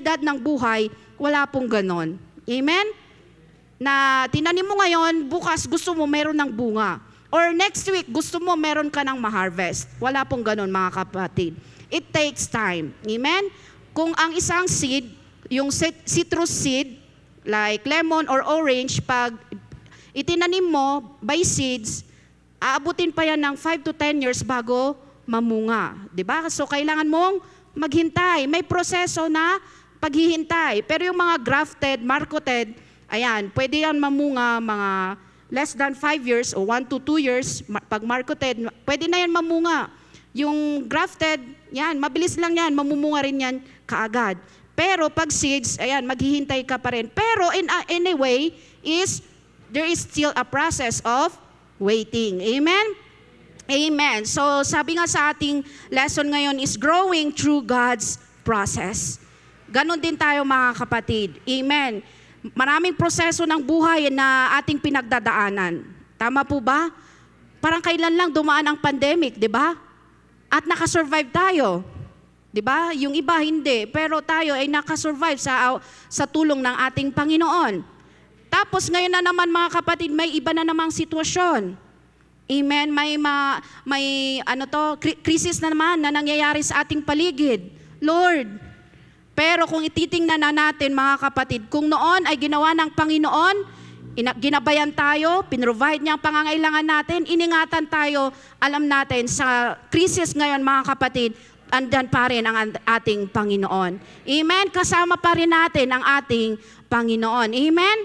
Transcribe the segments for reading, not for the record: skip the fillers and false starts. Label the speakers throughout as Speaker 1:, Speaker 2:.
Speaker 1: realidad ng buhay, wala pong ganon. Amen? Na tinanim mo ngayon, bukas gusto mo meron ng bunga. Or next week, gusto mo meron ka ng ma-harvest. Wala pong ganon, mga kapatid. It takes time. Amen? Kung ang isang seed, yung citrus seed, like lemon or orange, pag itinanim mo by seeds, aabutin pa yan ng 5 to 10 years bago mamunga. Diba? So, kailangan mong maghintay. May proseso na paghihintay. Pero yung mga grafted, marketed, ayan, pwede yan mamunga mga less than 5 years o 1 to 2 years. Pag marketed, pwede na yan mamunga. Yung grafted, yan, mabilis lang yan, mamumunga rin yan kaagad. Pero pag seeds, ayan, maghihintay ka pa rin. Pero in a way, there is still a process of waiting. Amen? Amen. So sabi nga sa ating lesson ngayon is growing through God's process. Ganon din tayo mga kapatid. Amen. Maraming proseso ng buhay na ating pinagdadaanan. Tama po ba? Parang kailan lang dumaan ang pandemic, di ba? At nakasurvive tayo. Di ba? Yung iba hindi. Pero tayo ay nakasurvive sa tulong ng ating Panginoon. Tapos ngayon na naman mga kapatid, may iba na namang sitwasyon. Amen. May krisis na naman na nangyayari sa ating paligid. Lord, pero kung ititingnan na natin mga kapatid, kung noon ay ginawa ng Panginoon, ginabayan tayo, pinrovide niya ang pangangailangan natin, iningatan tayo, alam natin sa krisis ngayon mga kapatid, andan pa rin ang ating Panginoon. Amen? Kasama pa rin natin ang ating Panginoon. Amen?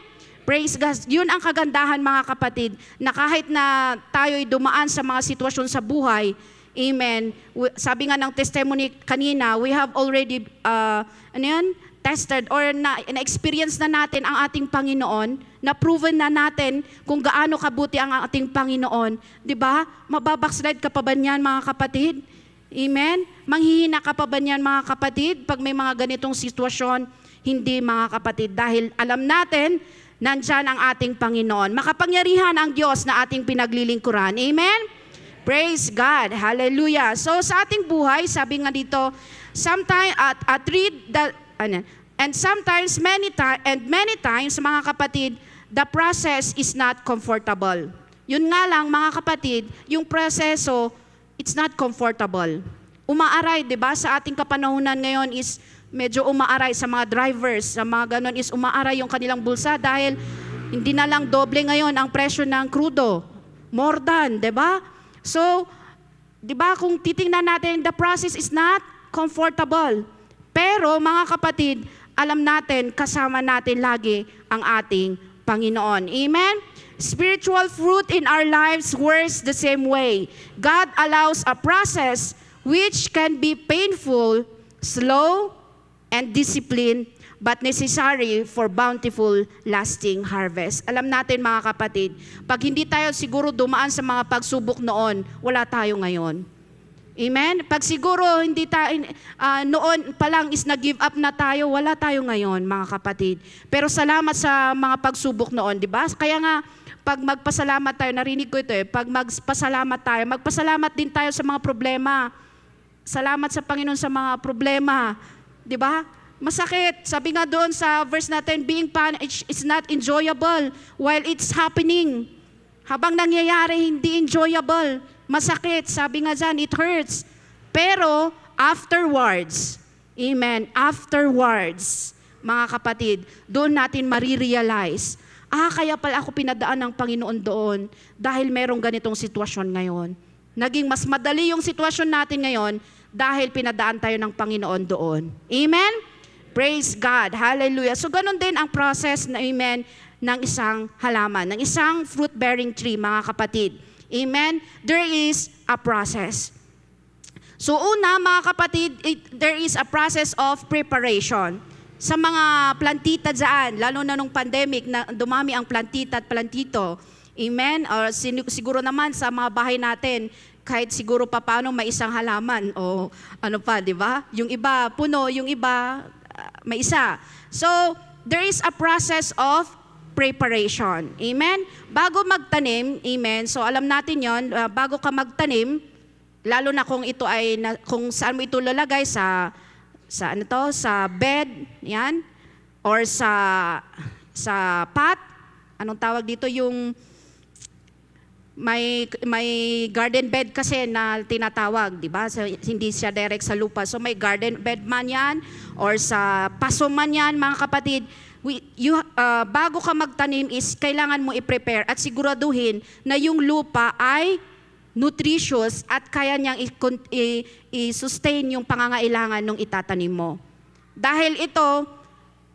Speaker 1: Praise God. Yun ang kagandahan mga kapatid, na kahit na tayo'y dumaan sa mga sitwasyon sa buhay, amen, sabi nga ng testimony kanina, we have already tested or na-experience na natin ang ating Panginoon, na proven na natin kung gaano kabuti ang ating Panginoon. Diba? Mababackslide ka pa ba niyan mga kapatid? Amen? Manghihina ka pa ba niyan mga kapatid pag may mga ganitong sitwasyon? Hindi mga kapatid, dahil alam natin, nandyan ang ating Panginoon. Makapangyarihan ang Diyos na ating pinaglilingkuran. Amen? Praise God. Hallelujah. So sa ating buhay, sabi nga dito, many times, mga kapatid, the process is not comfortable. Yun nga lang, mga kapatid, yung proseso, it's not comfortable. Umaaray, di ba? Sa ating kapanahunan ngayon is medyo umaaray sa mga drivers, sa mga ganon is umaaray yung kanilang bulsa dahil hindi na lang doble ngayon ang presyo ng krudo. More than, di ba? So, di ba kung titingnan natin, the process is not comfortable. Pero mga kapatid, alam natin, kasama natin lagi ang ating Panginoon. Amen? Spiritual fruit in our lives works the same way. God allows a process which can be painful, slow, and discipline, but necessary for bountiful, lasting harvest. Alam natin mga kapatid, pag hindi tayo siguro dumaan sa mga pagsubok noon, wala tayo ngayon. Amen? Pag siguro hindi tayo, noon pa lang is nag-give up na tayo, wala tayo ngayon mga kapatid. Pero salamat sa mga pagsubok noon, di ba? Kaya nga, pag magpasalamat tayo, narinig ko ito pag magpasalamat din tayo sa mga problema. Salamat sa Panginoon sa mga problema. Di ba? Masakit. Sabi nga doon sa verse natin, being punished is not enjoyable while it's happening. Habang nangyayari, hindi enjoyable. Masakit. Sabi nga dyan, it hurts. Pero afterwards, amen, afterwards, mga kapatid, doon natin marirealize, kaya pala ako pinadaan ng Panginoon doon dahil merong ganitong sitwasyon ngayon. Naging mas madali yung sitwasyon natin ngayon dahil pinadaan tayo ng Panginoon doon. Amen? Praise God. Hallelujah. So ganun din ang process na amen ng isang halaman, ng isang fruit-bearing tree, mga kapatid. Amen? There is a process. So una, mga kapatid, there is a process of preparation. Sa mga plantita dyan, lalo na nung pandemic, na dumami ang plantita at plantito. Amen? Or siguro naman sa mga bahay natin, kahit siguro pa paano may isang halaman o ano pa, di ba? Yung iba puno, yung iba may isa. So, there is a process of preparation. Amen? Bago magtanim, amen, so alam natin yon, bago ka magtanim, lalo na kung ito ay, kung saan mo ito lalagay sa sa bed, yan, or sa pot, anong tawag dito, yung may garden bed kasi na tinatawag, di ba? So, hindi siya direct sa lupa. So may garden bed man yan or sa paso man yan, mga kapatid. Bago ka magtanim is kailangan mo i-prepare at siguraduhin na yung lupa ay nutritious at kaya niyang i-sustain yung pangangailangan ng itatanim mo. Dahil ito,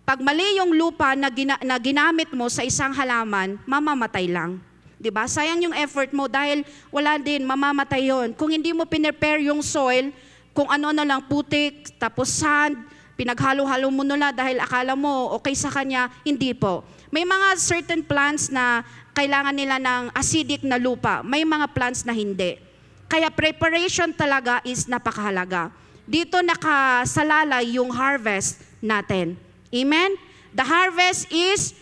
Speaker 1: pag mali yung lupa na ginamit mo sa isang halaman, mamamatay lang. Diba? Sayang yung effort mo dahil wala din, mamamatay yon. Kung hindi mo pinrepare yung soil, kung ano na lang, putik, tapos sand, pinaghalo-halo mo nila dahil akala mo okay sa kanya, hindi po. May mga certain plants na kailangan nila ng acidic na lupa. May mga plants na hindi. Kaya preparation talaga is napakahalaga. Dito nakasalalay yung harvest natin. Amen? The harvest is,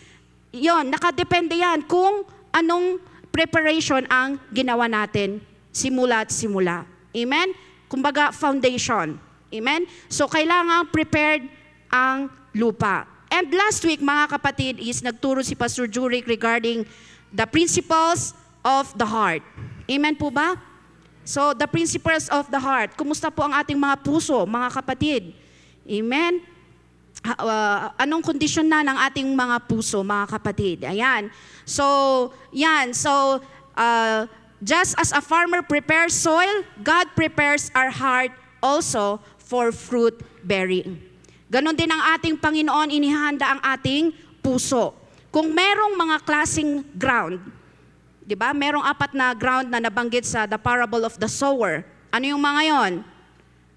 Speaker 1: yon, nakadepende yan kung anong preparation ang ginawa natin simula at simula. Amen? Kumbaga, foundation. Amen? So, kailangan prepared ang lupa. And last week, mga kapatid, is nagturo si Pastor Juric regarding the principles of the heart. Amen po ba? So, the principles of the heart. Kumusta po ang ating mga puso, mga kapatid? Amen? Anong kondisyon na ng ating mga puso, mga kapatid? Ayan. So, yan. So, just as a farmer prepares soil, God prepares our heart also for fruit bearing. Ganon din ang ating Panginoon, inihanda ang ating puso. Kung merong mga klaseng ground, di ba? Merong 4 na ground na nabanggit sa the parable of the sower. Ano yung mga yon?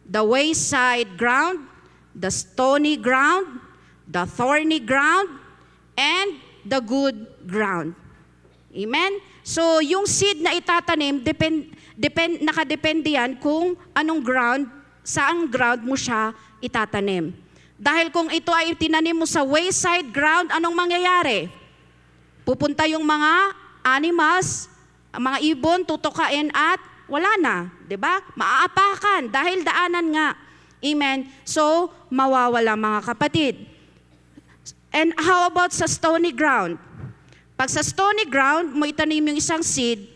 Speaker 1: The wayside ground, the stony ground, the thorny ground, and the good ground. Amen? So, yung seed na itatanim, nakadepende yan kung anong ground, saang ground mo siya itatanim. Dahil kung ito ay tinanim mo sa wayside ground, anong mangyayari? Pupunta yung mga animals, mga ibon, tutukain at wala na. Diba? Maaapakan dahil daanan nga. Amen? So, mawawala, mga kapatid. And how about sa stony ground? Pag sa stony ground, mo itanim yung isang seed,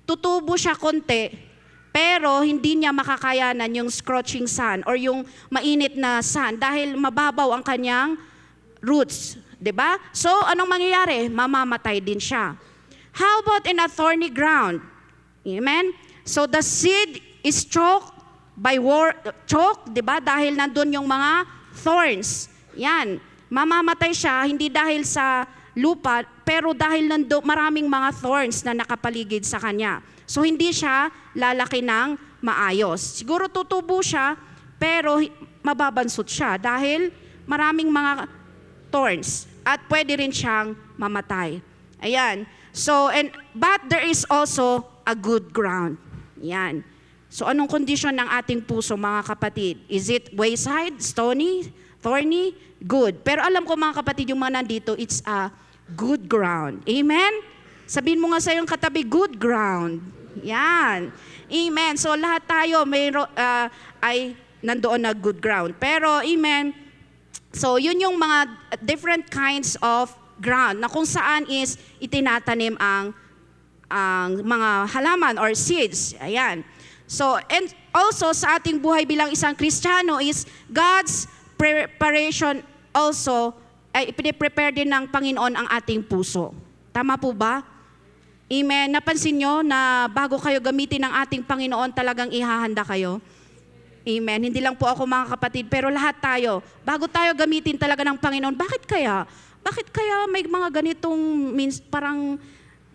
Speaker 1: tutubo siya konti, pero hindi niya makakayanan yung scorching sun or yung mainit na sun dahil mababaw ang kanyang roots. Diba? So, anong mangyayari? Mamamatay din siya. How about in a thorny ground? Amen? So, the seed is choked by choke, di ba? Dahil nandun yung mga thorns. Yan. Mamamatay siya, hindi dahil sa lupa, pero dahil nandun maraming mga thorns na nakapaligid sa kanya. So, hindi siya lalaki ng maayos. Siguro tutubo siya, pero mababansot siya dahil maraming mga thorns. At pwede rin siyang mamatay. Ayan. So, but there is also a good ground. Yan. So anong kondisyon ng ating puso, mga kapatid? Is it wayside, stony, thorny? Good. Pero alam ko, mga kapatid, yung mga nandito, it's a good ground. Amen? Sabihin mo nga sa iyong katabi, good ground. Yan. Amen. So lahat tayo ay nandoon na good ground. Pero, amen, so yun yung mga different kinds of ground na kung saan is itinatanim ang mga halaman or seeds. Ayan. So, and also sa ating buhay bilang isang Kristiyano is God's preparation also, ay piniprepare din ng Panginoon ang ating puso. Tama po ba? Amen. Napansin nyo na bago kayo gamitin ng ating Panginoon, talagang ihahanda kayo? Amen. Hindi lang po ako, mga kapatid, pero lahat tayo, bago tayo gamitin talaga ng Panginoon, bakit kaya? Bakit kaya may mga ganitong parang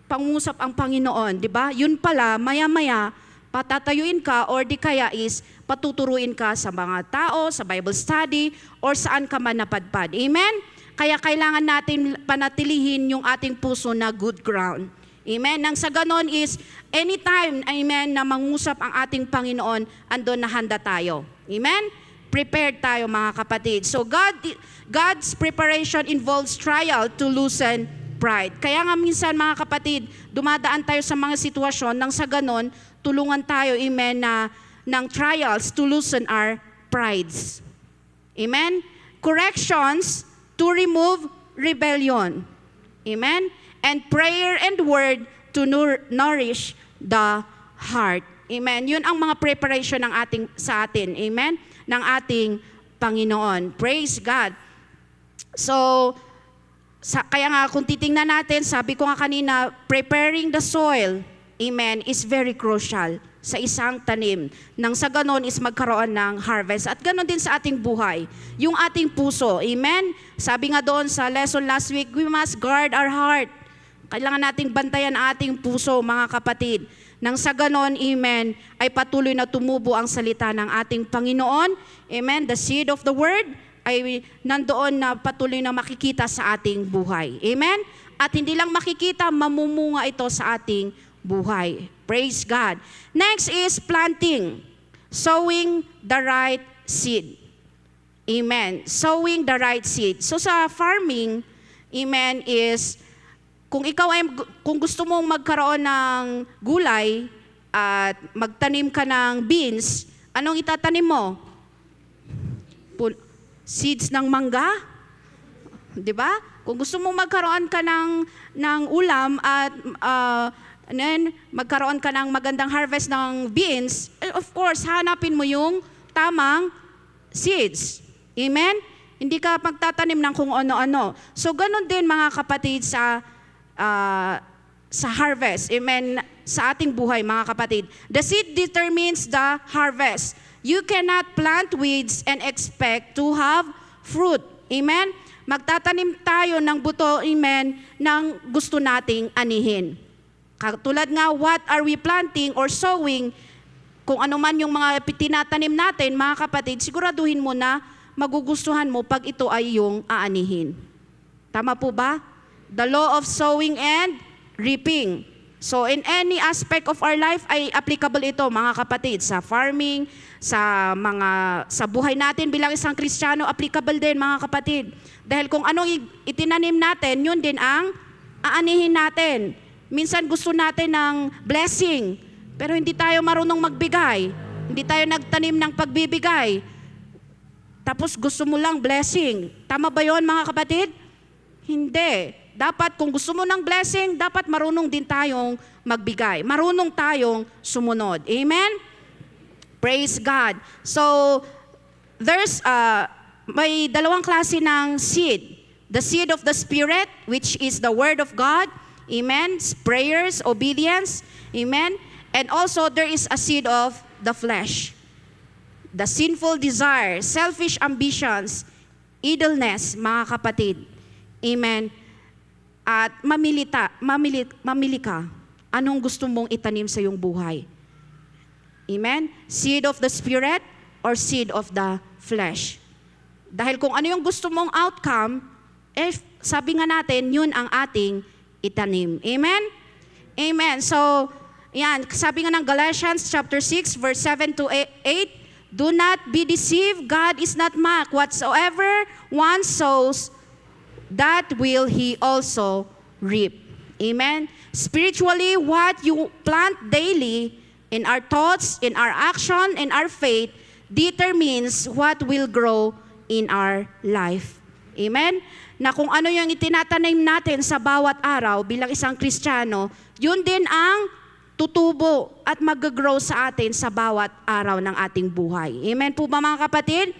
Speaker 1: pangusap ang Panginoon, di ba? Yun pala, maya-maya, patatayuin ka or di kaya is patuturuin ka sa mga tao, sa Bible study, or saan ka man napadpad. Amen? Kaya kailangan natin panatilihin yung ating puso na good ground. Amen? Nang sa ganon is, anytime, amen, na mangusap ang ating Panginoon, andon na handa tayo. Amen? Prepared tayo, mga kapatid. So God's preparation involves trial to loosen pride. Kaya nga minsan, mga kapatid, dumadaan tayo sa mga sitwasyon nang sa ganon, tulungan tayo, amen, ng trials to loosen our prides. Amen? Corrections to remove rebellion. Amen? And prayer and word to nourish the heart. Amen? Yun ang mga preparation ng sa atin. Amen? Ng ating Panginoon. Praise God. So, kaya nga kung titingnan natin, sabi ko nga kanina, preparing the soil, amen, is very crucial sa isang tanim. Nang sa ganon is magkaroon ng harvest. At ganon din sa ating buhay. Yung ating puso, amen? Sabi nga doon sa lesson last week, we must guard our heart. Kailangan nating bantayan ang ating puso, mga kapatid. Nang sa ganon, amen, ay patuloy na tumubo ang salita ng ating Panginoon. Amen? The seed of the word ay nandoon na patuloy na makikita sa ating buhay. Amen? At hindi lang makikita, mamumunga ito sa ating buhay. Praise God. Next is planting. Sowing the right seed. Amen. Sowing the right seed. So sa farming, amen, is kung gusto mong magkaroon ng gulay at magtanim ka ng beans, anong itatanim mo? Seeds ng mangga? 'Di ba? Kung gusto mong magkaroon ka ng ulam at magkaroon ka ng magandang harvest ng beans, of course, hanapin mo yung tamang seeds. Amen? Hindi ka magtatanim ng kung ano-ano. So, ganun din mga kapatid sa harvest. Amen? Sa ating buhay, mga kapatid. The seed determines the harvest. You cannot plant weeds and expect to have fruit. Amen? Magtatanim tayo ng buto, amen, ng gusto nating anihin. Katulad nga, what are we planting or sowing? Kung ano man yung mga tinatanim natin, mga kapatid, siguraduhin mo na magugustuhan mo pag ito ay yung aanihin. Tama po ba? The law of sowing and reaping. So in any aspect of our life ay applicable ito, mga kapatid, sa farming, sa buhay natin bilang isang Kristiyano, applicable din, mga kapatid. Dahil kung anong itinanim natin, yun din ang aanihin natin. Minsan gusto natin ng blessing, pero hindi tayo marunong magbigay. Hindi tayo nagtanim ng pagbibigay. Tapos gusto mo lang blessing. Tama ba yun, mga kapatid? Hindi. Dapat kung gusto mo ng blessing, dapat marunong din tayong magbigay. Marunong tayong sumunod. Amen? Praise God. So, may dalawang klase ng seed. The seed of the Spirit, which is the Word of God. Amen? Prayers, obedience. Amen? And also, there is a seed of the flesh. The sinful desire, selfish ambitions, idleness, mga kapatid. Amen? At mamili ka. Anong gusto mong itanim sa iyong buhay? Amen? Seed of the Spirit or seed of the flesh? Dahil kung ano yung gusto mong outcome, sabi nga natin, yun ang ating itanim. Amen? Amen. So, yan, sabi nga ng Galatians chapter 6, verse 7 to 8, do not be deceived, God is not mocked. Whatsoever one sows, that will he also reap. Amen? Spiritually, what you plant daily in our thoughts, in our action, in our faith, determines what will grow in our life. Amen? Na kung ano yung itinatanim natin sa bawat araw bilang isang Kristiyano, yun din ang tutubo at mag-grow sa atin sa bawat araw ng ating buhay. Amen po ba, mga kapatid?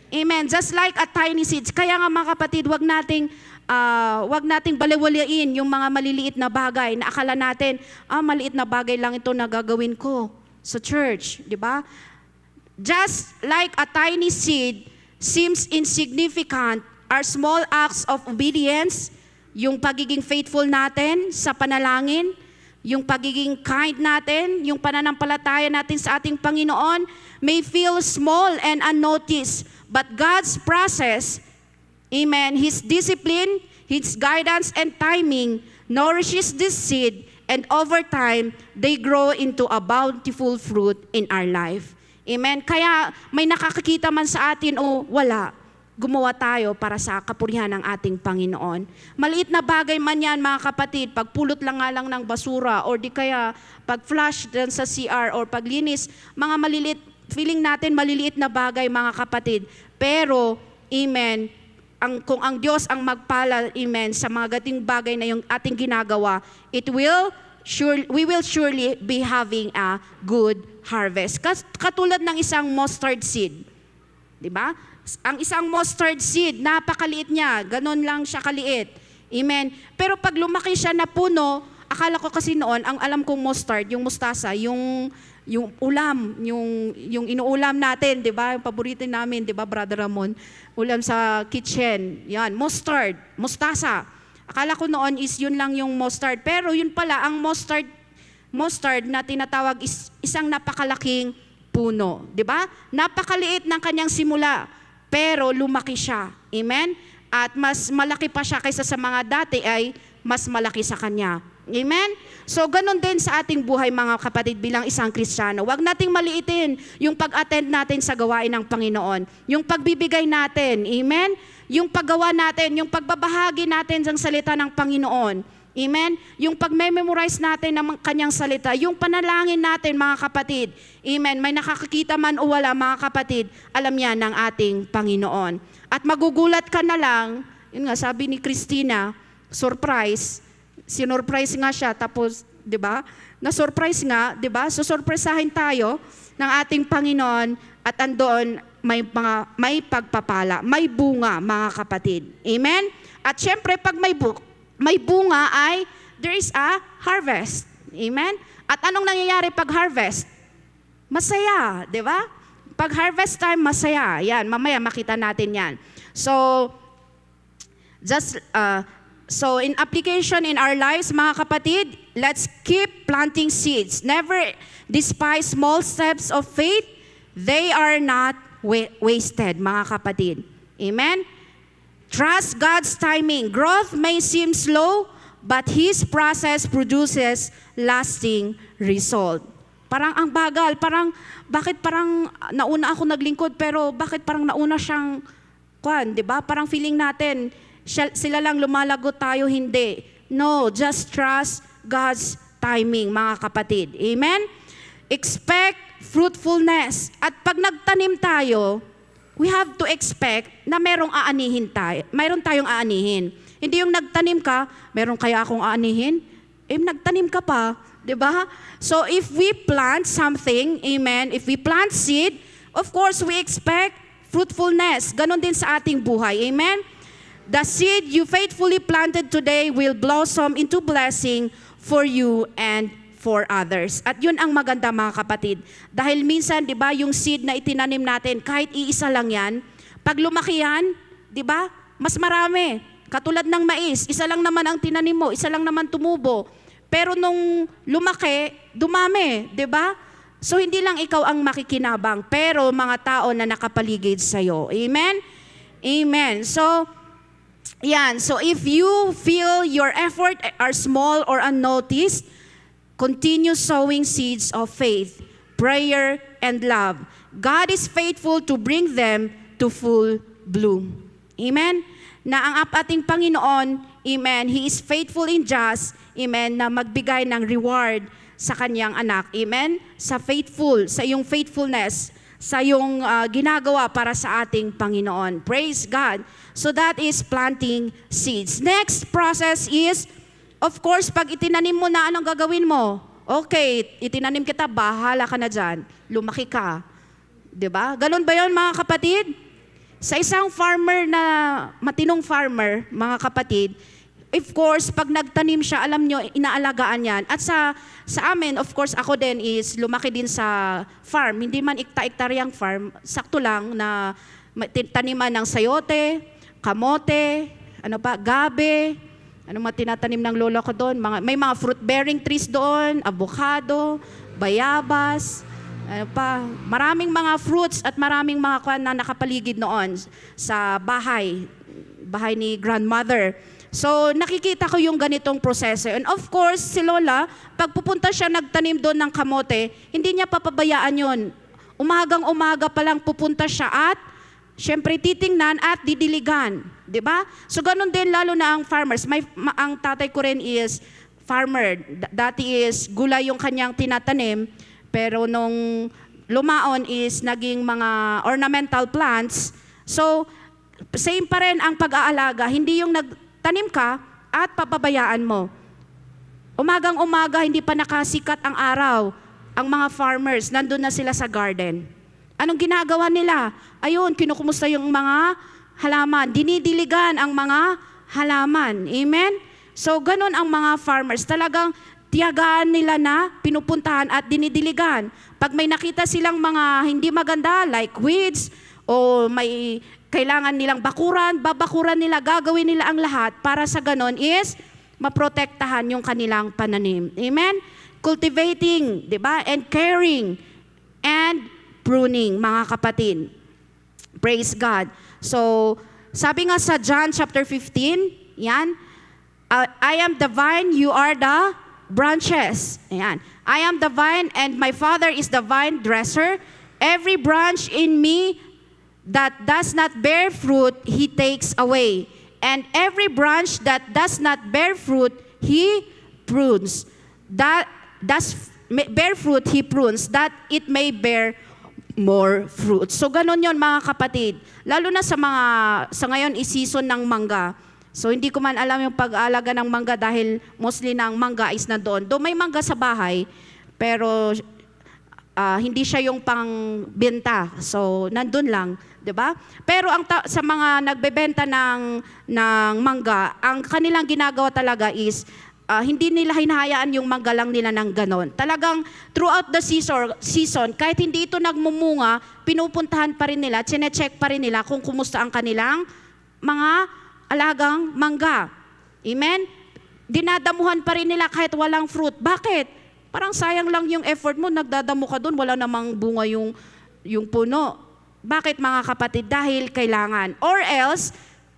Speaker 1: Amen. Just like a tiny seeds. Kaya nga, mga kapatid, wag nating baliwalain yung mga maliliit na bagay na akala natin, maliit na bagay lang ito na gagawin ko sa church, di ba? Just like a tiny seed seems insignificant, our small acts of obedience, yung pagiging faithful natin sa panalangin, yung pagiging kind natin, yung pananampalataya natin sa ating Panginoon, may feel small and unnoticed. But God's process, amen, His discipline, His guidance and timing nourishes this seed, and over time, they grow into a bountiful fruit in our life. Amen? Kaya may nakakakita man sa atin o wala, gumawa tayo para sa kapurihan ng ating Panginoon. Maliit na bagay man yan, mga kapatid, pagpulot lang nga lang ng basura, or di kaya pag-flush dyan sa CR, or paglinis, mga maliliit feeling natin maliliit na bagay, mga kapatid. Pero, amen, kung ang Diyos ang magpala, amen, sa mga gating bagay na yung ating ginagawa, we will surely be having a good harvest. Katulad ng isang mustard seed. Di ba? Ang isang mustard seed, napakaliit niya. Ganon lang siya kaliit. Amen. Pero pag lumaki siya na puno, akala ko kasi noon, ang alam kong mustard, yung mustasa, yung ulam, yung inuulam natin, di ba? Yung paborito namin, di ba, Brother Ramon? Ulam sa kitchen. Yan, mustasa. Akala ko noon is yun lang yung mustard. Pero yun pala, ang mustard na tinatawag is isang napakalaking puno. Di ba? Napakaliit ng kanyang simula, pero lumaki siya. Amen? At mas malaki pa siya kaysa sa mga dati ay mas malaki sa kanya. Amen? So, ganun din sa ating buhay, mga kapatid, bilang isang Kristiyano. Huwag nating maliitin yung pag-attend natin sa gawain ng Panginoon. Yung pagbibigay natin. Amen? Yung paggawa natin, yung pagbabahagi natin ng salita ng Panginoon. Amen? Yung pag-memorize natin ng kanyang salita. Yung panalangin natin, mga kapatid. Amen? May nakakakita man o wala, mga kapatid, alam yan ng ating Panginoon. At magugulat ka na lang, yun nga, sabi ni Christina, surprise, sinurprise nga siya, tapos, di ba? Na-surprise nga, di ba? So, surpresahin tayo ng ating Panginoon at andoon may pagpapala, may bunga, mga kapatid. Amen? At syempre, pag may bunga ay, there is a harvest. Amen? At anong nangyayari pag harvest? Masaya, di ba? Pag harvest time, masaya. Yan, mamaya makita natin yan. So, So in application in our lives, mga kapatid, let's keep planting seeds. Never despise small steps of faith. They are not wasted, mga kapatid. Amen? Trust God's timing. Growth may seem slow, but His process produces lasting result. Parang ang bagal, bakit parang nauna ako naglingkod, pero bakit parang nauna siyang, di ba? Parang feeling natin, sila lang lumalago, tayo hindi. No, just trust God's timing, mga kapatid. Amen? Expect fruitfulness. At pag nagtanim tayo, we have to expect na mayroong tayong aanihin. Hindi yung nagtanim ka, meron kaya akong aanihin? Nagtanim ka pa, di ba? So if we plant something, amen, if we plant seed, of course we expect fruitfulness. Ganon din sa ating buhay, amen? The seed you faithfully planted today will blossom into blessing for you and for others. At yun ang maganda, mga kapatid. Dahil minsan, di ba, yung seed na itinanim natin, kahit iisa lang yan, pag lumaki yan, di ba, mas marami. Katulad ng mais, isa lang naman ang tinanim mo, isa lang naman tumubo. Pero nung lumaki, dumami, di ba? So hindi lang ikaw ang makikinabang, pero mga tao na nakapaligid sa'yo. Amen? Amen. So if you feel your effort are small or unnoticed, continue sowing seeds of faith, prayer, and love. God is faithful to bring them to full bloom. Amen? Na ang ating Panginoon, amen, He is faithful and just, amen, na magbigay ng reward sa kanyang anak. Amen? Sa iyong faithfulness, sa iyong ginagawa para sa ating Panginoon. Praise God. So that is planting seeds. Next process is, of course, pag itinanim mo na, anong gagawin mo? Okay, itinanim kita, bahala ka na dyan. Lumaki ka. Diba? Ganun ba yun, mga kapatid? Sa isang farmer na, matinong farmer, mga kapatid, of course, pag nagtanim siya, alam nyo, inaalagaan yan. At sa amin, of course, ako din is lumaki din sa farm. Hindi man ikta-iktaryang farm, sakto lang na taniman ng sayote, kamote, gabe, tinatanim ng lolo ko doon. May mga fruit-bearing trees doon, avocado, bayabas, maraming mga fruits at maraming mga na nakapaligid noon sa bahay ni grandmother. So, nakikita ko yung ganitong proseso. And of course, si Lola, pag pupunta siya nagtanim doon ng kamote, hindi niya papabayaan yun. Umagang-umaga pa lang pupunta siya at syempre titingnan at didiligan. Diba? So, ganun din lalo na ang farmers. Ang tatay ko rin is farmer. Dati is gulay yung kanyang tinatanim, pero nung lumaon is naging mga ornamental plants. So, same pa rin ang pag-aalaga. Hindi yung nagtanim ka at papabayaan mo. Umagang-umaga, hindi pa nakasikat ang araw. Ang mga farmers, nandun na sila sa garden. Anong ginagawa nila? Ayun, kinukumusta yung mga halaman. Dinidiligan ang mga halaman. Amen? So, ganun ang mga farmers. Talagang tiyagaan nila na pinupuntahan at dinidiligan. Pag may nakita silang mga hindi maganda, like weeds, o may kailangan nilang bakuran, babakuran nila, gagawin nila ang lahat para sa ganon is maprotektahan yung kanilang pananim. Amen? Cultivating, di ba? And caring and pruning, mga kapatid. Praise God. So, sabi nga sa John chapter 15, yan, I am the vine, you are the branches. Ayan. I am the vine and my Father is the vine dresser. Every branch in me that does not bear fruit, He takes away. And every branch that does not bear fruit, He prunes. That does bear fruit, He prunes, that it may bear more fruit. So ganun yon, mga kapatid. Lalo na sa ngayon is-season ng mangga. So hindi ko man alam yung pag-aalaga ng mangga dahil mostly na ang mangga is na doon. Doon may mangga sa bahay, pero hindi siya yung pang-benta. So nandun lang, 'di ba? Pero sa mga nagbebenta ng mangga, ang kanilang ginagawa talaga is hindi nila hinahayaan yung mangga lang nila ng ganon. Talagang throughout the season, kahit hindi ito nagmumunga, pinupuntahan pa rin nila, chine-check pa rin nila kung kumusta ang kanilang mga alagang mangga. Amen? Dinadamuhan pa rin nila kahit walang fruit. Bakit? Parang sayang lang yung effort mo, nagdadamo ka doon, wala namang bunga yung puno. Bakit, mga kapatid? Dahil kailangan. Or else,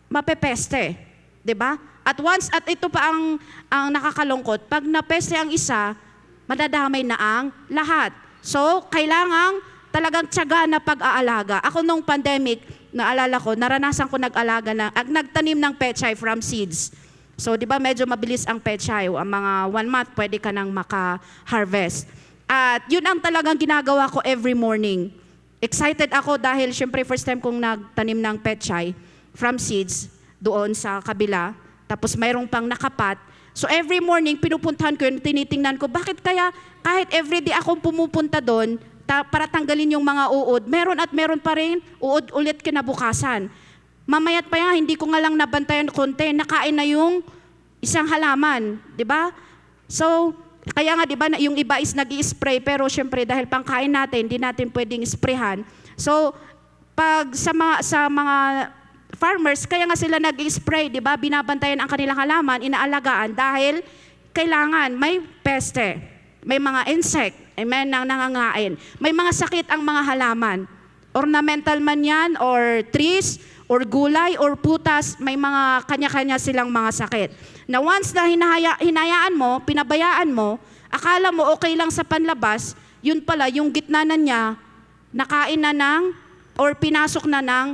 Speaker 1: mapepeste. 'Di ba? At ito pa ang nakakalungkot, pag napeste ang isa, madadamay na ang lahat. So, kailangang talagang tiyaga na pag-aalaga. Ako nung pandemic, naalala ko, naranasan ko nagtanim ng pechay from seeds. So, di ba medyo mabilis ang pechay. Ang mga 1 month, pwede ka nang maka-harvest. At yun ang talagang ginagawa ko every morning. Excited ako dahil syempre first time kong nagtanim ng pechay from seeds doon sa kabila. Tapos mayroong pang nakapat. So every morning, pinupuntahan ko yun, tinitingnan ko, bakit kaya kahit everyday akong pumupunta doon para tanggalin yung mga uod, meron pa rin uod ulit kinabukasan. Mamayat pa yan, hindi ko nga lang nabantayan konti, nakain na yung isang halaman, di ba? So, kaya nga, di ba, yung iba is nag-i-spray, pero syempre dahil pangkain natin, hindi natin pwedeng sprayhan. So, pag sa mga farmers, kaya nga sila nag-spray, di ba? Binabantayan ang kanilang halaman, inaalagaan dahil kailangan may peste, may mga insect, amen, nang nangangain. May mga sakit ang mga halaman. Ornamental man yan, or trees, or gulay, or putas, may mga kanya-kanya silang mga sakit. Na once na hinayaan mo, pinabayaan mo, akala mo okay lang sa panlabas, yun pala, yung gitna na niya, nakain na or pinasok na ng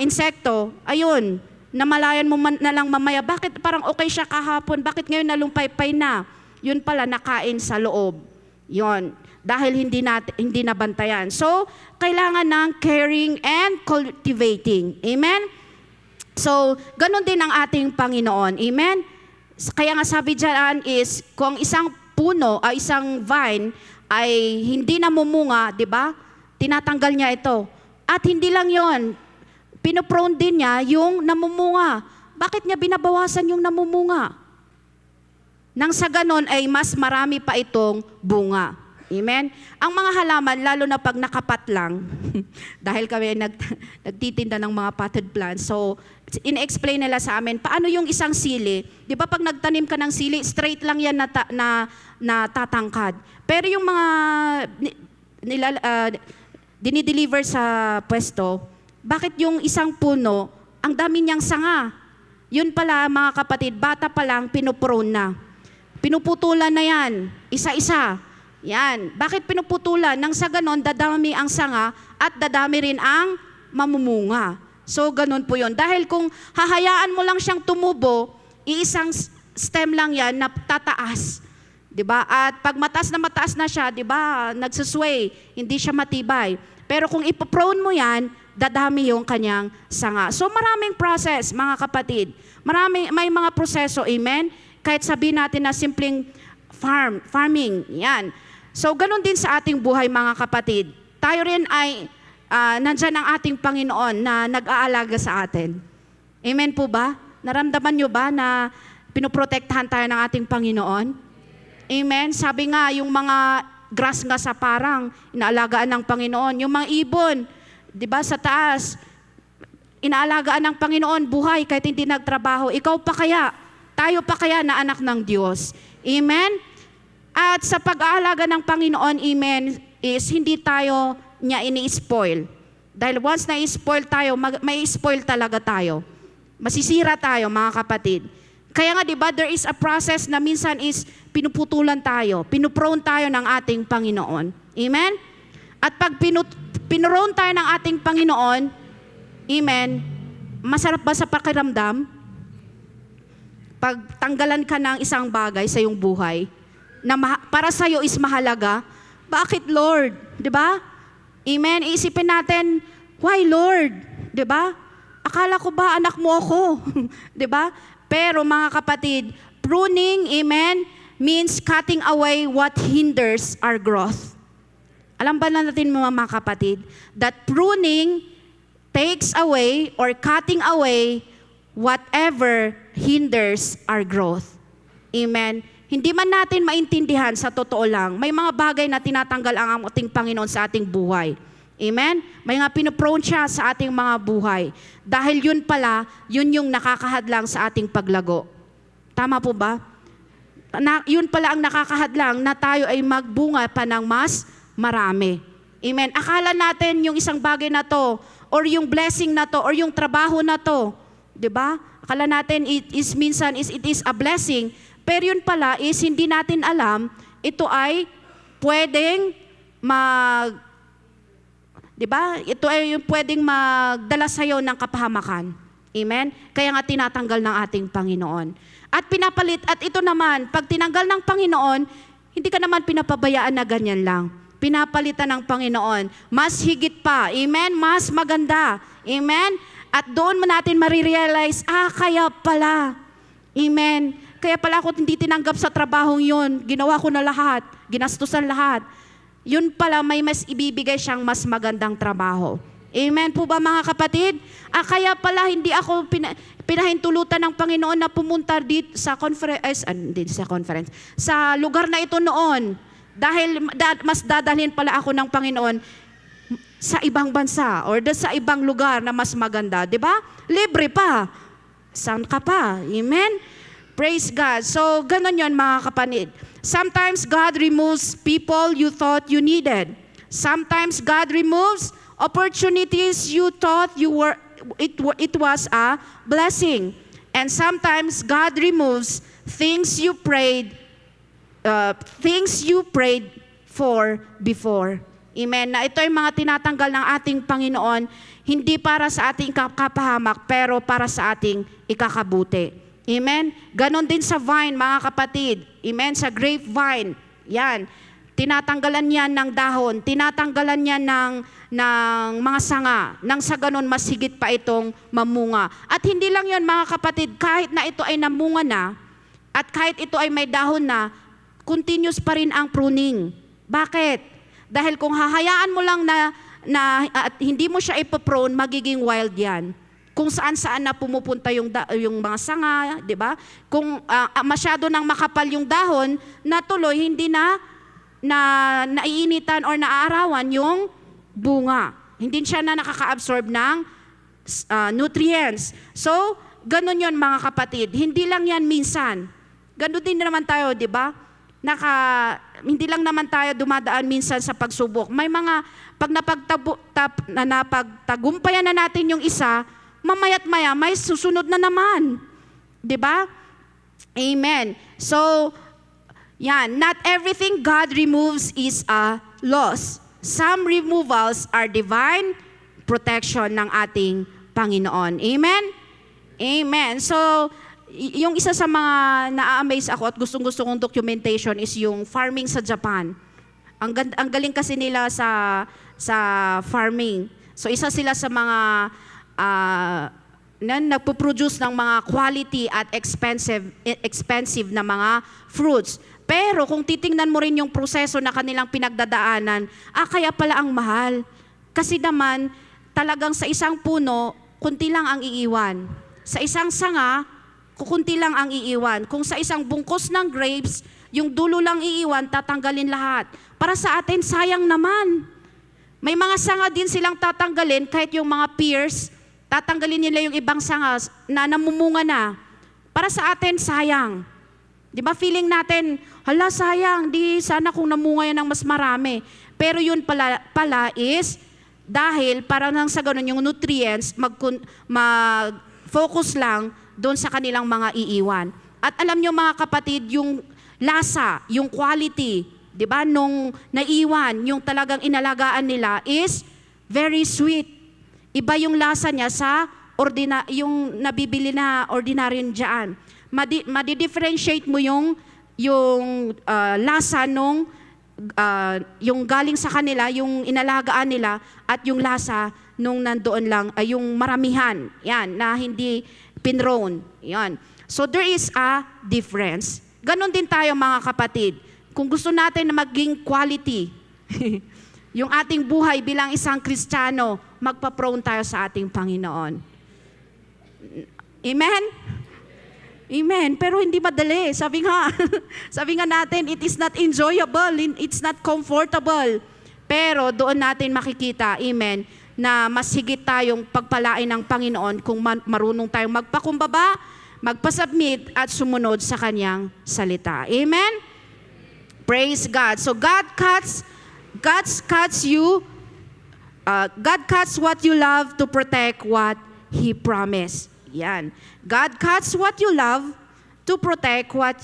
Speaker 1: insekto, ayun, namalayan mo na lang mamaya, bakit parang okay siya kahapon, bakit ngayon nalumpaypay na? Yun pala, nakain sa loob. Yun, dahil hindi nabantayan. So, kailangan ng caring and cultivating. Amen? So, ganun din ang ating Panginoon. Amen? Kaya nga sabi dyan is, kung isang puno, isang vine, ay hindi namumunga, di ba? Tinatanggal niya ito. At hindi lang yon, pinoprone din niya yung namumunga. Bakit niya binabawasan yung namumunga? Nang sa ganon ay mas marami pa itong bunga. Amen? Ang mga halaman, lalo na pag nakapat lang, dahil kami nagtitinda ng mga potted plants, so in-explain nila sa amin, paano yung isang sili? Di ba pag nagtanim ka ng sili, straight lang yan na tatangkad. Pero yung mga dinideliver sa pwesto, bakit yung isang puno, ang dami niyang sanga? Yun pala, mga kapatid, bata pa lang, pinuprone na. Pinuputulan na yan, isa-isa. Yan. Bakit pinuputulan? Nang sa ganon, dadami ang sanga at dadami rin ang mamumunga. So, ganon po yun. Dahil kung hahayaan mo lang siyang tumubo, iisang stem lang yan na tataas. 'Diba? At pag mataas na siya, 'di ba, nagsusway, hindi siya matibay. Pero kung ipoprone mo yan, dadami yung kanyang sanga. So maraming process, mga kapatid. May mga proseso, amen? Kahit sabihin natin na simpleng farming, yan. So ganun din sa ating buhay, mga kapatid. Tayo rin ay nandyan ang ating Panginoon na nag-aalaga sa atin. Amen po ba? Naramdaman nyo ba na pinoprotektahan tayo ng ating Panginoon? Amen? Sabi nga, yung mga grass nga sa parang, inaalagaan ng Panginoon. Yung mga ibon, di ba, sa taas, inaalagaan ng Panginoon, buhay kahit hindi nagtrabaho. Ikaw pa kaya, tayo pa kaya na anak ng Diyos. Amen? At sa pag-aalaga ng Panginoon, amen, is hindi tayo niya ini-spoil. Dahil once na-spoil tayo, may spoil talaga tayo. Masisira tayo, mga kapatid. Kaya nga, di ba, there is a process na minsan is pinuputulan tayo, pinuprone tayo ng ating Panginoon. Amen? At pag pinurone tayo ng ating Panginoon, amen, masarap ba sa pakiramdam? Pag tanggalan ka ng isang bagay sa iyong buhay, na para sa iyo is mahalaga, bakit, Lord? Di ba? Amen? Iisipin natin, why, Lord? Di ba? Akala ko ba anak mo ako? Di ba? Pero mga kapatid, pruning, amen, means cutting away what hinders our growth. Alam ba na natin mga kapatid, that pruning takes away or cutting away whatever hinders our growth. Amen. Hindi man natin maintindihan sa totoo lang, may mga bagay na tinatanggal ang ating Panginoon sa ating buhay. Amen? May nga pinoprone siya sa ating mga buhay. Dahil yun pala, yun yung nakakahadlang sa ating paglago. Tama po ba? Yun pala ang nakakahadlang na tayo ay magbunga pa ng mas marami. Amen? Akala natin yung isang bagay na to, or yung blessing na to, or yung trabaho na to, di ba? Akala natin it is a blessing, pero yun pala is hindi natin alam, ito ay pwedeng diba? Ito ay yung pwedeng magdala sa'yo ng kapahamakan. Amen? Kaya nga tinatanggal ng ating Panginoon. At pinapalit, at ito naman, pag tinanggal ng Panginoon, hindi ka naman pinapabayaan na ganyan lang. Pinapalitan ng Panginoon. Mas higit pa. Amen? Mas maganda. Amen? At doon mo natin marirealize, kaya pala. Amen? Kaya pala ako hindi tinanggap sa trabahong yun. Ginawa ko na lahat. Ginastusan lahat. Yun pala, may mas ibibigay siyang mas magandang trabaho. Amen po ba, mga kapatid? Kaya pala hindi ako pinahintulutan ng Panginoon na pumunta dito sa conference, sa lugar na ito noon. Dahil mas dadalhin pala ako ng Panginoon sa ibang bansa or sa ibang lugar na mas maganda. Di ba? Libre pa. Saan ka pa? Amen? Praise God. So, ganun yun, mga kapatid. Sometimes God removes people you thought you needed. Sometimes God removes opportunities you thought it was a blessing. And sometimes God removes things you prayed for before. Amen. Na ito ay mga tinatanggal ng ating Panginoon, hindi para sa ating kapahamak, pero para sa ating ikakabuti. Amen? Ganon din sa vine, mga kapatid. Amen? Sa grapevine. Yan. Tinatanggalan yan ng dahon. Tinatanggalan yan ng mga sanga. Nang sa ganon, mas higit pa itong mamunga. At hindi lang yon, mga kapatid, kahit na ito ay namunga na, at kahit ito ay may dahon na, continuous pa rin ang pruning. Bakit? Dahil kung hahayaan mo lang at hindi mo siya ipoprone, magiging wild yan. Kung saan-saan na pumupunta yung mga sanga, di ba? Kung masyado nang makapal yung dahon, natuloy hindi na naiinitan or naaarawan yung bunga. Hindi siya na nakaka-absorb ng nutrients. So, ganun yon, mga kapatid. Hindi lang yan minsan. Ganun din naman tayo, di ba? Hindi lang naman tayo dumadaan minsan sa pagsubok. May mga, pag napagtagumpayan na natin yung isa, mamaya't maya, may susunod na naman. Diba? Amen. So, yan. Not everything God removes is a loss. Some removals are divine protection ng ating Panginoon. Amen? Amen. So, yung isa sa mga na-amaze ako at gustong-gusto kong documentation is yung farming sa Japan. Ang galing kasi nila sa farming. So isa sila sa mga nagpo-produce ng mga quality at expensive na mga fruits. Pero kung titingnan mo rin yung proseso na kanilang pinagdadaanan, kaya pala ang mahal. Kasi naman, talagang sa isang puno, kunti lang ang iiwan. Sa isang sanga, kukunti lang ang iiwan. Kung sa isang bungkos ng grapes, yung dulo lang iiwan, tatanggalin lahat. Para sa atin, sayang naman. May mga sanga din silang tatanggalin, kahit yung mga pears, tatanggalin nila yung ibang sanga na namumunga na. Para sa atin, sayang. Di ba feeling natin, hala sayang, di sana kung namunga yan ng mas marami. Pero yun pala is, dahil para nang sa ganun yung nutrients, mag-focus lang doon sa kanilang mga iiwan. At alam nyo mga kapatid, yung lasa, yung quality, di ba, nung naiwan, yung talagang inalagaan nila is very sweet. Iba yung lasa niya sa yung nabibili na ordinaryo dyan. Madi-differentiate mo yung lasa nung yung galing sa kanila, yung inalagaan nila, at yung lasa nung nandoon lang, yung maramihan, yan, na hindi pinrown. Yan. So there is a difference. Ganon din tayo mga kapatid. Kung gusto natin na maging quality, yung ating buhay bilang isang Kristiyano, magpa-prone tayo sa ating Panginoon. Amen? Amen. Pero hindi madali. Sabi nga natin, it is not enjoyable, it's not comfortable. Pero doon natin makikita, amen, na mas higit tayong pagpalain ng Panginoon kung marunong tayong magpakumbaba, magpasubmit at sumunod sa kanyang salita. Amen? Praise God. So God cuts what you love to protect what He promised. Yan. God cuts what you love to protect what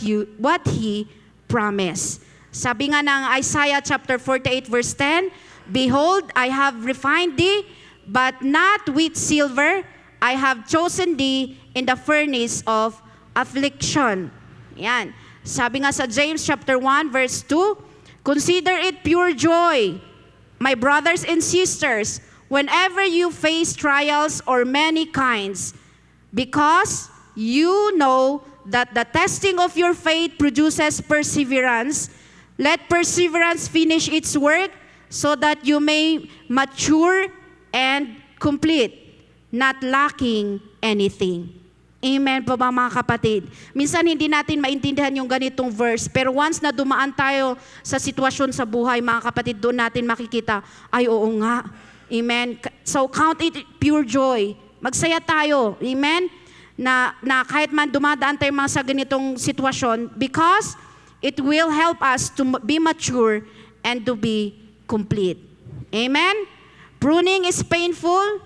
Speaker 1: He promised. Sabi nga ng Isaiah chapter 48 verse 10, Behold, I have refined thee, but not with silver. I have chosen thee in the furnace of affliction. Yan. Sabi nga sa James chapter 1 verse 2, Consider it pure joy, my brothers and sisters, whenever you face trials or many kinds, because you know that the testing of your faith produces perseverance. Let perseverance finish its work so that you may mature and complete, not lacking anything. Amen po ba mga kapatid? Minsan hindi natin maintindihan yung ganitong verse, pero once na dumaan tayo sa sitwasyon sa buhay, mga kapatid, doon natin makikita, ay oo nga. Amen? So count it pure joy. Magsaya tayo. Amen? Na kahit man dumadaan tayo mga sa ganitong sitwasyon, because it will help us to be mature and to be complete. Amen? Pruning is painful.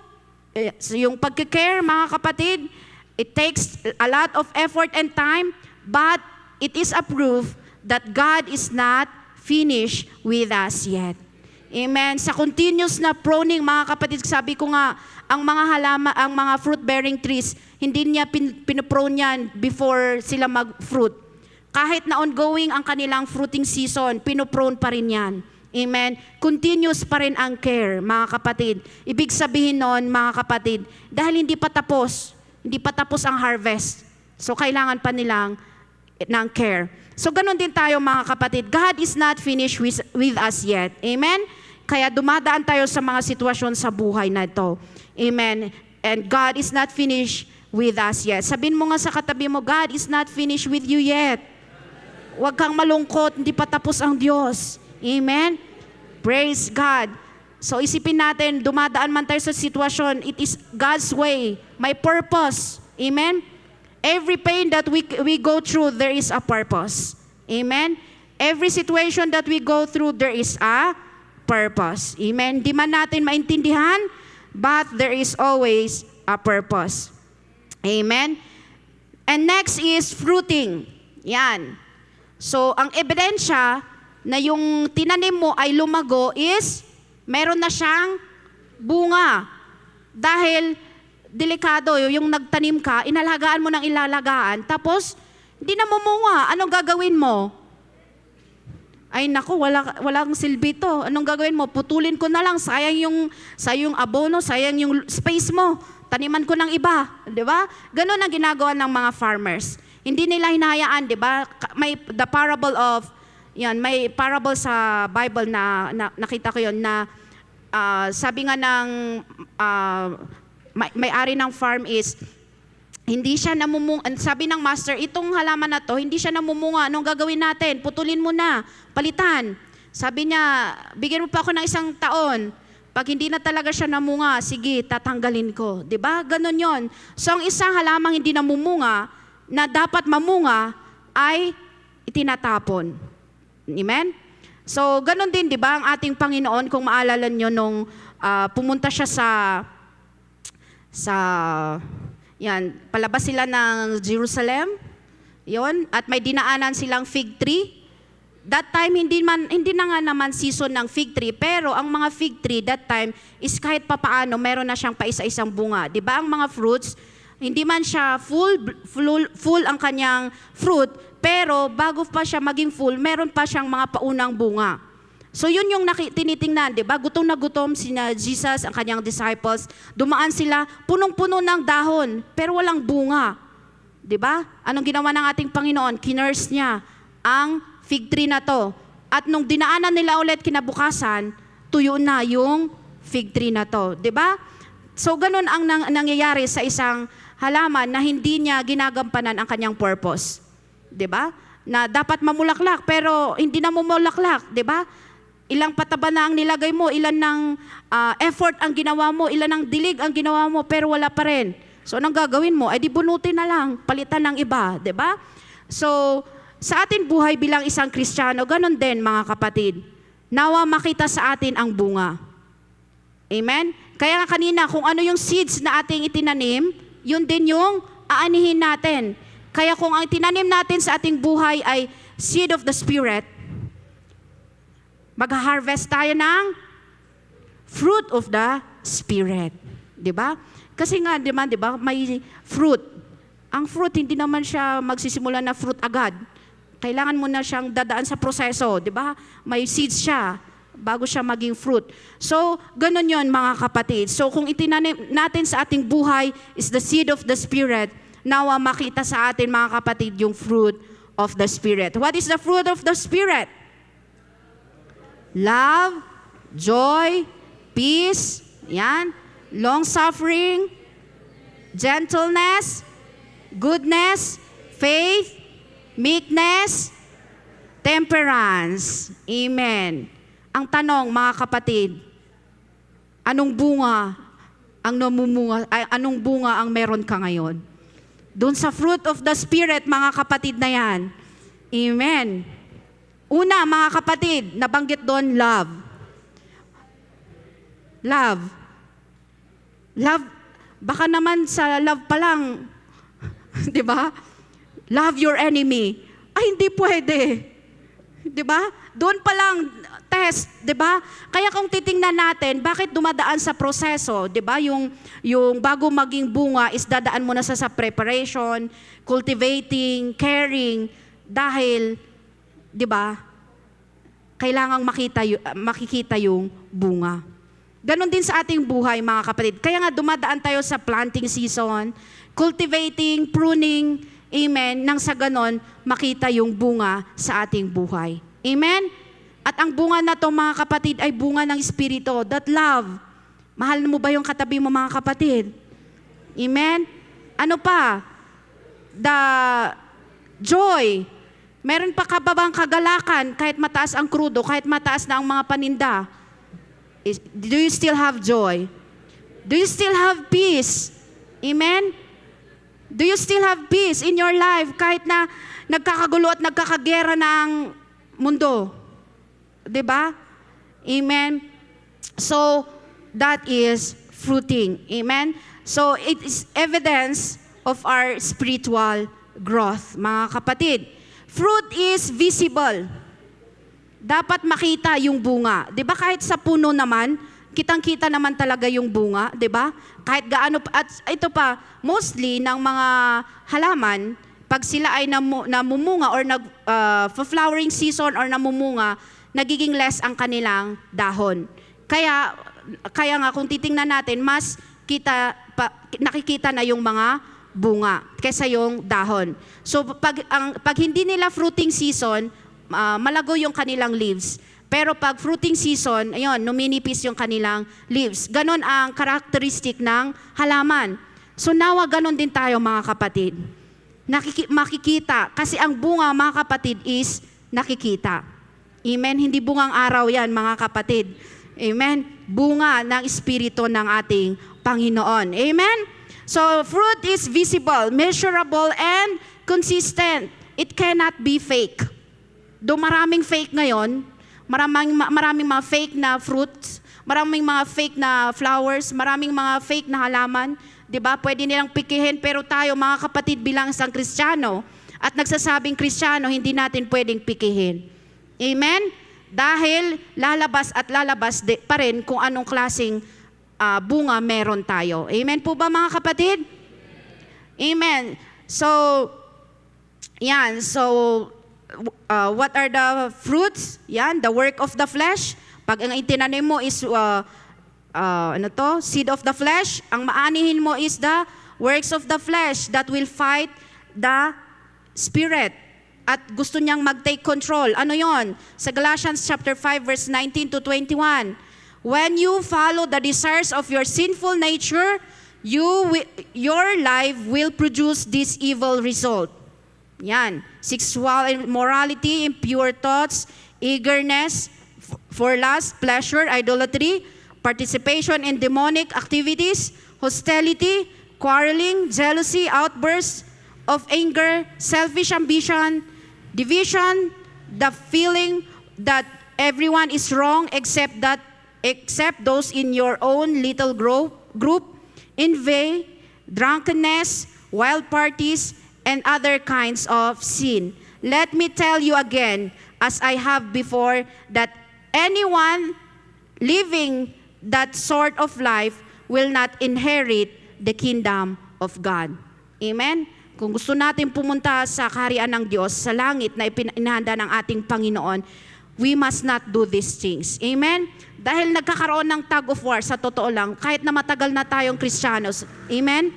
Speaker 1: So yung pagkikare, mga kapatid, it takes a lot of effort and time, but it is a proof that God is not finished with us yet. Amen. Sa continuous na pruning, mga kapatid, sabi ko nga, ang mga fruit-bearing trees, hindi niya pinoprone yan before sila mag-fruit. Kahit na ongoing ang kanilang fruiting season, pinoprone pa rin yan. Amen. Continuous pa rin ang care, mga kapatid. Ibig sabihin nun, mga kapatid, dahil hindi pa tapos ang harvest. So, kailangan pa nilang ng care. So, ganun din tayo mga kapatid. God is not finished with us yet. Amen? Kaya dumadaan tayo sa mga sitwasyon sa buhay na ito. Amen? And God is not finished with us yet. Sabihin mo nga sa katabi mo, God is not finished with you yet. Huwag kang malungkot, hindi pa tapos ang Diyos. Amen? Praise God. So isipin natin, dumadaan man tayo sa sitwasyon, it is God's way, my purpose. Amen? Every pain that we go through, there is a purpose. Amen? Every situation that we go through, there is a purpose. Amen? Di man natin maintindihan, but there is always a purpose. Amen? And next is fruiting. Yan. So ang ebidensya na yung tinanim mo ay lumago is meron na siyang bunga. Dahil delikado, yung nagtanim ka, inalagaan mo ng ilalagaan, tapos hindi na mumunga. Anong gagawin mo? Ay naku, walang silbi to. Anong gagawin mo? Putulin ko na lang. Sayang yung abono, sayang yung space mo. Taniman ko ng iba. Di ba? Ganon ang ginagawa ng mga farmers. Hindi nila hinahayaan, di ba? May parable sa Bible na nakita ko yon na sabi nga ng may-ari ng farm is, hindi siya namumunga. Sabi ng master, itong halaman na to, hindi siya namumunga. Anong gagawin natin? Putulin mo na, palitan. Sabi niya, bigyan mo pa ako ng 1 taon. Pag hindi na talaga siya namunga, sige, tatanggalin ko. Diba? Ganon yon. So ang isang halamang hindi namumunga, na dapat mamunga, ay itinatapon. Amen? So ganon din, diba, ang ating Panginoon, kung maalala nyo nung pumunta siya palabas sila ng Jerusalem, yon, at may dinaanan silang fig tree. That time, hindi na nga naman season ng fig tree, pero ang mga fig tree that time is kahit papaano, meron na siyang paisa-isang bunga. Di ba ang mga fruits, hindi man siya full ang kanyang fruit, pero bago pa siya maging full, meron pa siyang mga paunang bunga. So yun yung tinitingnan, di ba? Gutom na gutom sina Jesus, ang kanyang disciples. Dumaan sila, punong-puno ng dahon, pero walang bunga. Di ba? Anong ginawa ng ating Panginoon? Kinurse niya ang fig tree na to. At nung dinaanan nila ulit kinabukasan, tuyo na yung fig tree na to. Di ba? So ganun ang nangyayari sa isang halaman na hindi niya ginagampanan ang kanyang purpose. Di ba? Na dapat mamulaklak, pero hindi na mamulaklak. Di ba? Ilang pataba na ang nilagay mo, ilan ng effort ang ginawa mo, ilan ng dilig ang ginawa mo, pero wala pa rin. So anong gagawin mo? Ay di bunutin na lang, palitan ng iba, 'di ba? So sa ating buhay bilang isang Kristiyano, ganun din mga kapatid. Nawa makita sa atin ang bunga. Amen? Kaya nga kanina, kung ano yung seeds na ating itinanim, yun din yung aanihin natin. Kaya kung ang tinanim natin sa ating buhay ay seed of the Spirit, mag-harvest tayo ng fruit of the Spirit. Diba? Kasi nga, diba, may fruit. Ang fruit, hindi naman siya magsisimula na fruit agad. Kailangan mo na siyang dadaan sa proseso. Diba? May seeds siya bago siya maging fruit. So, ganun yon mga kapatid. So, kung itinanim natin sa ating buhay is the seed of the Spirit, nawa makita sa atin mga kapatid yung fruit of the Spirit. What is the fruit of the Spirit? Love, joy, peace, yan, long-suffering, gentleness, goodness, faith, meekness, temperance. Amen. Ang tanong, mga kapatid, anong bunga ang meron ka ngayon? Doon sa fruit of the Spirit, mga kapatid na yan. Amen. Una, mga kapatid, nabanggit doon, love. Love. Love, baka naman sa love pa lang, di ba? Love your enemy. Ay, hindi pwede. Di ba? Doon pa lang, test, di ba? Kaya kung titingnan natin, bakit dumadaan sa proseso, di ba? Yung bago maging bunga is dadaan mo na sa preparation, cultivating, caring, dahil, di ba? Kailangang makikita yung bunga. Ganon din sa ating buhay, mga kapatid. Kaya nga dumadaan tayo sa planting season, cultivating, pruning, amen, nang sa ganon, makita yung bunga sa ating buhay. Amen? At ang bunga na to, mga kapatid, ay bunga ng Espiritu, that love. Mahal mo ba yung katabi mo, mga kapatid? Amen? Ano pa? The joy. Meron pa kababang kagalakan kahit mataas ang krudo, kahit mataas na ang mga paninda. Do you still have joy? Do you still have peace? Amen? Do you still have peace in your life kahit na nagkakagulo at nagkakagera na ang mundo? Diba? Amen? So, that is fruiting. Amen? So, it is evidence of our spiritual growth, mga kapatid. Fruit is visible. Dapat makita yung bunga. Diba kahit sa puno naman, kitang-kita naman talaga yung bunga, 'di ba? Kahit gaano at ito pa, mostly ng mga halaman, pag sila ay namumunga or flowering season or namumunga, nagiging less ang kanilang dahon. Kaya nga kung titingnan natin, mas nakikita na yung mga bunga kaysa yung dahon. So pag hindi nila fruiting season, malago yung kanilang leaves. Pero pag fruiting season, ayun, numinipis yung kanilang leaves. Ganon ang karakteristik ng halaman. So nawa ganon din tayo mga kapatid. Makikita. Kasi ang bunga mga kapatid is nakikita. Amen? Hindi bungang araw yan mga kapatid. Amen? Bunga ng Espiritu ng ating Panginoon. Amen? So fruit is visible, measurable, and consistent. It cannot be fake. Though maraming fake ngayon, maraming mga fake na fruits, maraming mga fake na flowers, maraming mga fake na halaman, 'di ba? Pwede nilang pikihin, pero tayo mga kapatid bilang isang Kristiyano at nagsasabing Kristiyano, hindi natin pwedeng pikihin. Amen? Dahil lalabas pa rin kung anong klaseng bunga meron tayo. Amen po ba mga kapatid? Amen. So, yan. So, what are the fruits? Yan, the work of the flesh. Pag ang itinanim mo is seed of the flesh, ang maanihin mo is the works of the flesh that will fight the spirit. At gusto niyang mag-take control. Ano yon? Sa Galatians chapter 5 verse 19 to 21. When you follow the desires of your sinful nature, your life will produce this evil result. Yan. Sexual immorality, impure thoughts, eagerness for lust, pleasure, idolatry, participation in demonic activities, hostility, quarreling, jealousy, outbursts of anger, selfish ambition, division, the feeling that everyone is wrong except those in your own little group, envy, drunkenness, wild parties, and other kinds of sin. Let me tell you again, as I have before, that anyone living that sort of life will not inherit the kingdom of God. Amen? Kung gusto natin pumunta sa kaharian ng Diyos, sa langit na inihanda ng ating Panginoon, we must not do these things. Amen? Dahil nagkakaroon ng tug of war, sa totoo lang, kahit na matagal na tayong Kristiyanos. Amen?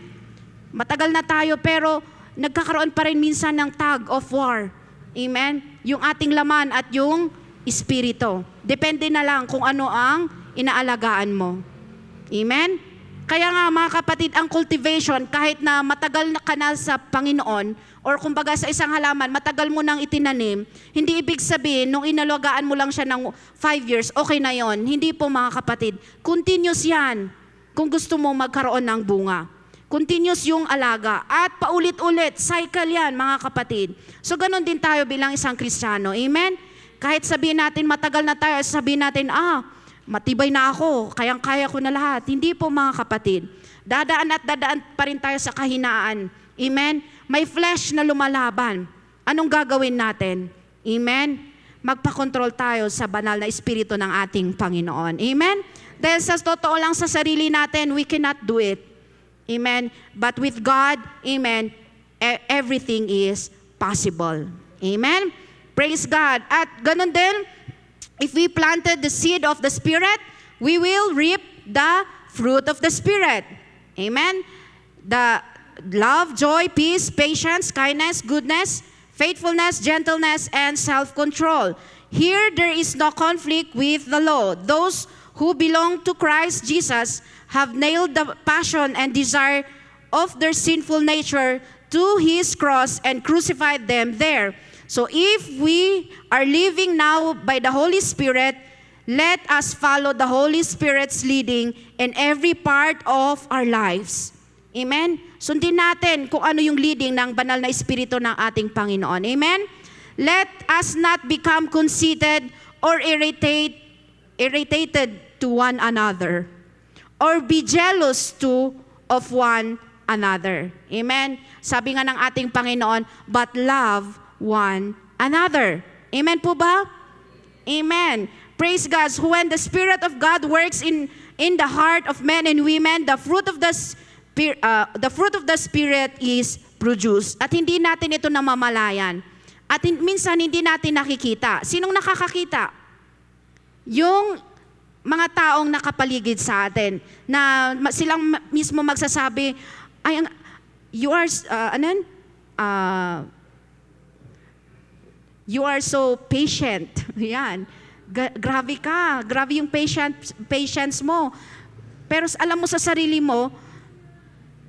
Speaker 1: Matagal na tayo, pero nagkakaroon pa rin minsan ng tug of war. Amen? Yung ating laman at yung espiritu. Depende na lang kung ano ang inaalagaan mo. Amen? Kaya nga mga kapatid, ang cultivation, kahit na matagal na ka na sa Panginoon, or kumbaga sa isang halaman, matagal mo nang itinanim, hindi ibig sabihin, nung inalagaan mo lang siya ng 5 years, okay na yon. Hindi po mga kapatid. Continuous yan kung gusto mo magkaroon ng bunga. Continuous yung alaga. At paulit-ulit, cycle yan mga kapatid. So ganun din tayo bilang isang Kristiyano. Amen? Kahit sabihin natin matagal na tayo, sabihin natin, matibay na ako, kayang-kaya ko na lahat. Hindi po mga kapatid. Dadaan pa rin tayo sa kahinaan. Amen? May flesh na lumalaban. Anong gagawin natin? Amen? Magpakontrol tayo sa banal na espiritu ng ating Panginoon. Amen? Dahil sa totoo lang sa sarili natin, we cannot do it. Amen? But with God, amen, everything is possible. Amen? Praise God. At ganun din, if we planted the seed of the Spirit, we will reap the fruit of the Spirit. Amen? The love, joy, peace, patience, kindness, goodness, faithfulness, gentleness, and self-control. Here there is no conflict with the law. Those who belong to Christ Jesus have nailed the passion and desire of their sinful nature to His cross and crucified them there. So if we are living now by the Holy Spirit, let us follow the Holy Spirit's leading in every part of our lives. Amen? Sundin natin kung ano yung leading ng banal na Espiritu ng ating Panginoon. Amen? Let us not become conceited or irritated to one another, or be jealous of one another. Amen? Sabi nga ng ating Panginoon, but love one another. Amen po ba? Amen. Praise God. When the Spirit of God works in in the heart of men and women, the fruit of the Spirit is produced. At hindi natin ito namamalayan. At minsan hindi natin nakikita. Sinong nakakakita? Yung mga taong nakapaligid sa atin na silang mismo magsasabi, ay, you are so patient. Yan. Grabe ka. Grabe yung patience mo. Pero alam mo sa sarili mo,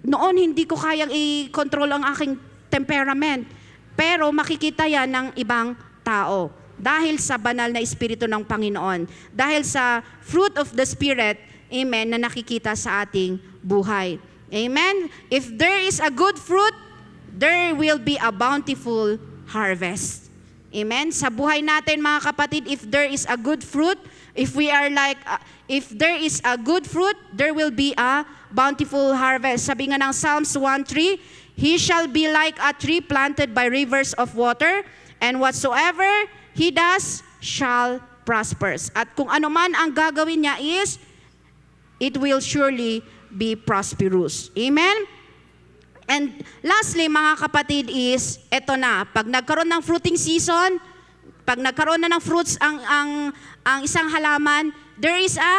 Speaker 1: noon hindi ko kayang i-control ang aking temperament. Pero makikita yan ng ibang tao. Dahil sa banal na Espiritu ng Panginoon. Dahil sa fruit of the Spirit, amen, na nakikita sa ating buhay. Amen? If there is a good fruit, there will be a bountiful harvest. Amen? Sa buhay natin mga kapatid, if there is a good fruit, if there is a good fruit, there will be a bountiful harvest. Sabi nga ng Psalms 1:3, He shall be like a tree planted by rivers of water, and whatsoever he does shall prosper. At kung ano man ang gagawin niya it will surely be prosperous. Amen? And lastly, mga kapatid, eto na, pag nagkaroon ng fruiting season, pag nagkaroon na ng fruits ang isang halaman, there is a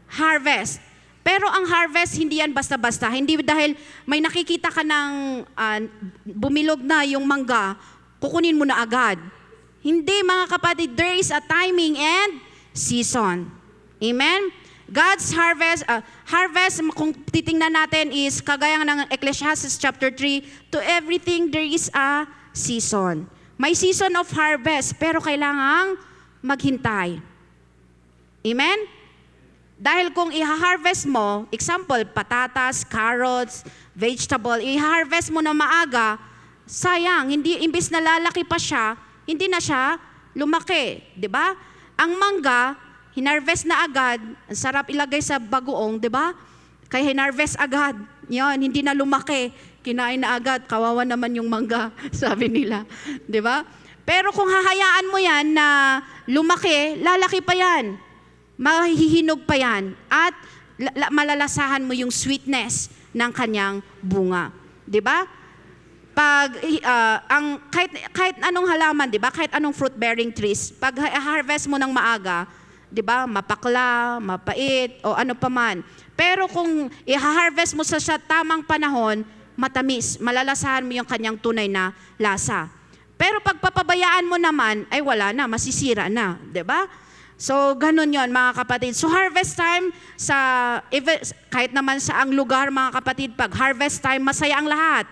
Speaker 1: harvest. Pero ang harvest, hindi yan basta-basta. Hindi dahil may nakikita ka ng bumilog na yung mangga, kukunin mo na agad. Hindi, mga kapatid, there is a timing and season. Amen? God's harvest, kung titingnan natin kagaya ng Ecclesiastes chapter 3, to everything there is a season. May season of harvest, pero kailangang maghintay. Amen? Dahil kung i-harvest mo, example, patatas, carrots, vegetable, i-harvest mo na maaga, sayang, imbis na lalaki pa siya, hindi na siya lumaki. 'Di ba? Ang mangga, hinarvest na agad, ang sarap ilagay sa bagoong, di ba? Kaya hinarvest agad. Yan, hindi na lumaki. Kinain na agad, kawawa naman yung mangga, sabi nila. Di ba? Pero kung hahayaan mo yan na lumaki, lalaki pa yan. Mahihinog pa yan. At malalasahan mo yung sweetness ng kanyang bunga. Di ba? Pag kahit anong halaman, di ba? Kahit anong fruit-bearing trees, pag harvest mo ng maaga, di ba, mapakla, mapait, o ano pa man. Pero kung i-harvest mo sa tamang panahon, matamis, malalasahan mo yung kanyang tunay na lasa. Pero pag papabayaan mo naman, ay wala na, masisira na, di ba? So, ganun yon mga kapatid. So, harvest time, kahit naman sa ang lugar, mga kapatid, pag harvest time, masaya ang lahat.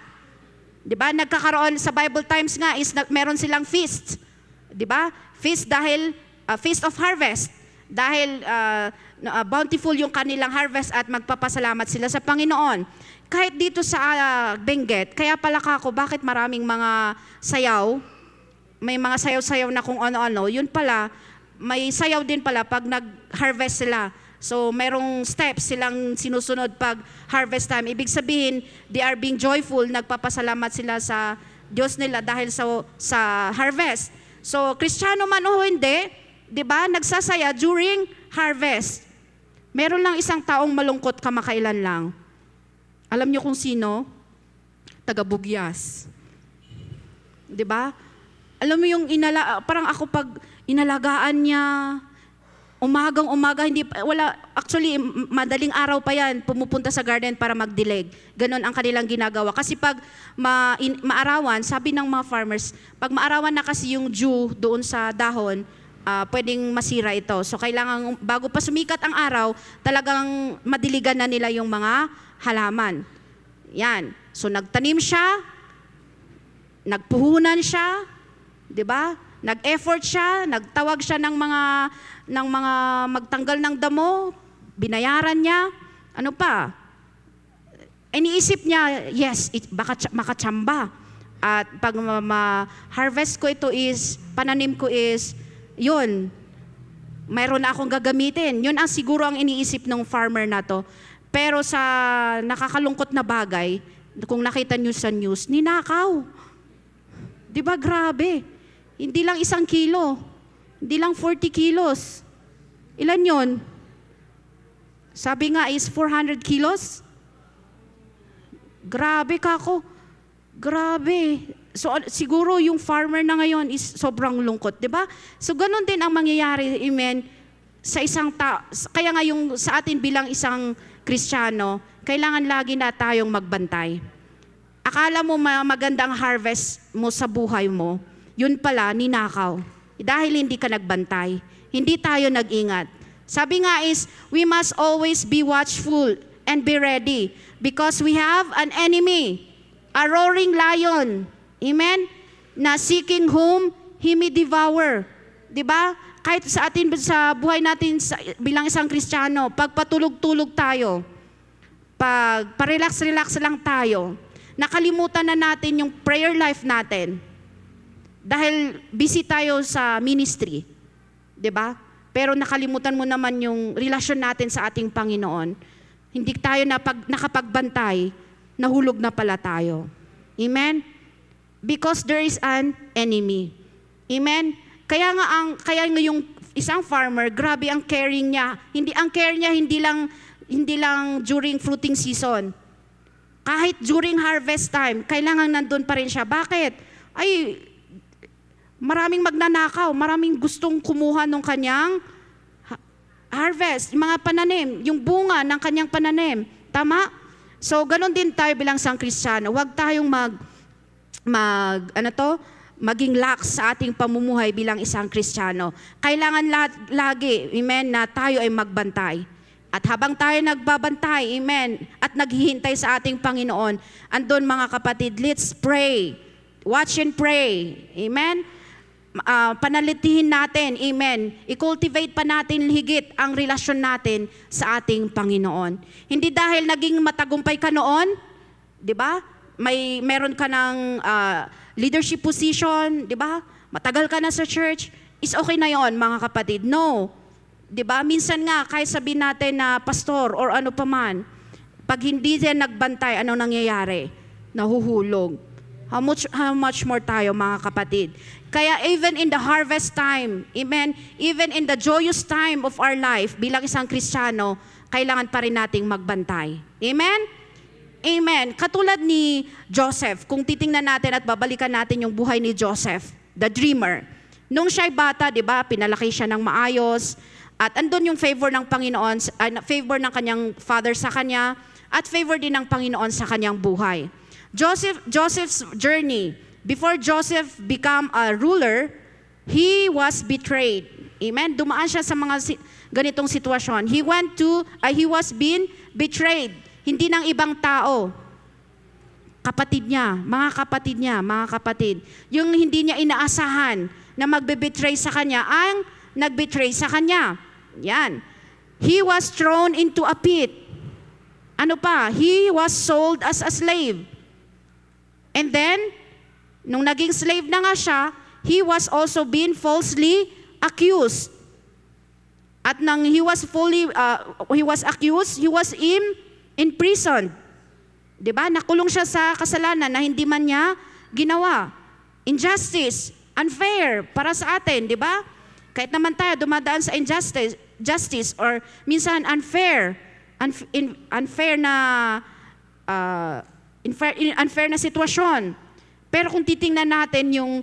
Speaker 1: Di ba? Nagkakaroon sa Bible times nga, meron silang feast. Di ba? Feast dahil, feast of harvest. Dahil bountiful yung kanilang harvest at magpapasalamat sila sa Panginoon. Kahit dito sa Benguet, kaya pala kako, bakit maraming mga sayaw, may mga sayaw-sayaw na kung ano-ano, yun pala, may sayaw din pala pag nag-harvest sila. So, merong steps silang sinusunod pag harvest time. Ibig sabihin, they are being joyful, nagpapasalamat sila sa Diyos nila dahil sa harvest. So, Kristiyano man o hindi, di ba, nagsasaya during harvest. Meron lang isang taong malungkot kamakailan lang. Alam niyo kung sino? Taga-Bugyas. Di ba? Alam mo yung parang ako pag inalagaan niya, umaga, actually, madaling araw pa yan, pumupunta sa garden para magdilig. Ganon ang kanilang ginagawa. Kasi pag maarawan, sabi ng mga farmers, pag maarawan na kasi yung dew doon sa dahon, pwedeng masira ito. So, kailangan, bago pa sumikat ang araw, talagang madiligan na nila yung mga halaman. Yan. So, nagtanim siya, nagpuhunan siya, di ba? Nag-effort siya, nagtawag siya ng mga magtanggal ng damo, binayaran niya, ano pa? Iniisip niya, yes, baka makatsamba. At pag harvest ko ito pananim ko yun, mayroon na akong gagamitin. Yun ang siguro ang iniisip ng farmer na to. Pero sa nakakalungkot na bagay, kung nakita nyo sa news, ninakaw. Di ba grabe? Hindi lang 1 kilo. Hindi lang 40 kilos. Ilan yun? Sabi nga is 400 kilos. Grabe ka ako. Grabe. So siguro yung farmer na ngayon is sobrang lungkot, di ba? So ganun din ang mangyayari, amen, sa isang kaya nga yung sa atin bilang isang Kristiyano, kailangan lagi na tayong magbantay. Akala mo magandang harvest mo sa buhay mo, yun pala, ninakaw. Dahil hindi ka nagbantay. Hindi tayo nag-ingat. Sabi nga is, we must always be watchful and be ready because we have an enemy, a roaring lion. Amen? Na seeking whom he may devour. Diba? Kahit sa atin, sa buhay natin bilang isang Kristiyano, pag patulog-tulog tayo, pag parelax-relax lang tayo, nakalimutan na natin yung prayer life natin. Dahil busy tayo sa ministry. Diba? Pero nakalimutan mo naman yung relasyon natin sa ating Panginoon. Hindi tayo nakapagbantay, nahulog na pala tayo. Amen? Because there is an enemy. Amen? Kaya nga yung isang farmer, grabe ang caring niya. Ang care niya hindi lang during fruiting season. Kahit during harvest time, kailangan nandun pa rin siya. Bakit? Ay, maraming magnanakaw, maraming gustong kumuha ng kanyang harvest, yung mga pananim, yung bunga ng kanyang pananim. Tama? So, ganun din tayo bilang isang Kristiyano. Huwag tayong maging lax sa ating pamumuhay bilang isang Kristiyano. Kailangan lagi, amen, na tayo ay magbantay. At habang tayo nagbabantay, amen, at naghihintay sa ating Panginoon, andun mga kapatid, let's pray. Watch and pray. Amen? Panalitihin natin, amen. I-cultivate pa natin higit ang relasyon natin sa ating Panginoon. Hindi dahil naging matagumpay ka noon, di ba? Meron ka ng leadership position, di ba? Matagal ka na sa church, is okay na yon mga kapatid. No. Di ba? Minsan nga, kahit sabihin natin na pastor or ano pa man, pag hindi din nagbantay, ano nangyayari? Nahuhulog. How much more tayo mga kapatid? Kaya even in the harvest time, amen, even in the joyous time of our life, bilang isang Kristiyano, kailangan pa rin nating magbantay. Amen? Amen. Katulad ni Joseph, kung titingnan natin at babalikan natin yung buhay ni Joseph, the dreamer. Nung siya'y bata, di ba, pinalaki siya ng maayos, at andun yung favor ng Panginoon, favor ng kanyang father sa kanya, at favor din ng Panginoon sa kanyang buhay. Joseph's journey, before Joseph become a ruler, he was betrayed. Amen? Dumaan siya sa mga ganitong sitwasyon. He was being betrayed. Hindi ng ibang tao. Kapatid niya, mga kapatid. Yung hindi niya inaasahan na magbe-betray sa kanya, ang nag-betray sa kanya. Yan. He was thrown into a pit. Ano pa? He was sold as a slave. And then, nung naging slave na nga siya, he was also being falsely accused. At nang he was accused, he was in prison. 'Di ba? Nakulong siya sa kasalanan na hindi man niya ginawa. Injustice, unfair para sa atin, 'di ba? Kahit naman tayo dumadaan sa justice or minsan unfair na sitwasyon. Pero kung titingnan natin yung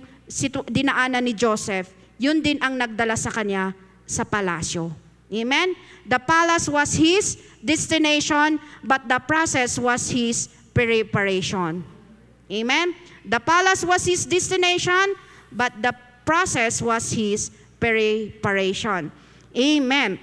Speaker 1: dinaanan ni Joseph, yun din ang nagdala sa kanya sa palasyo. Amen? The palace was his destination, but the process was his preparation. Amen? The palace was his destination, but the process was his preparation. Amen.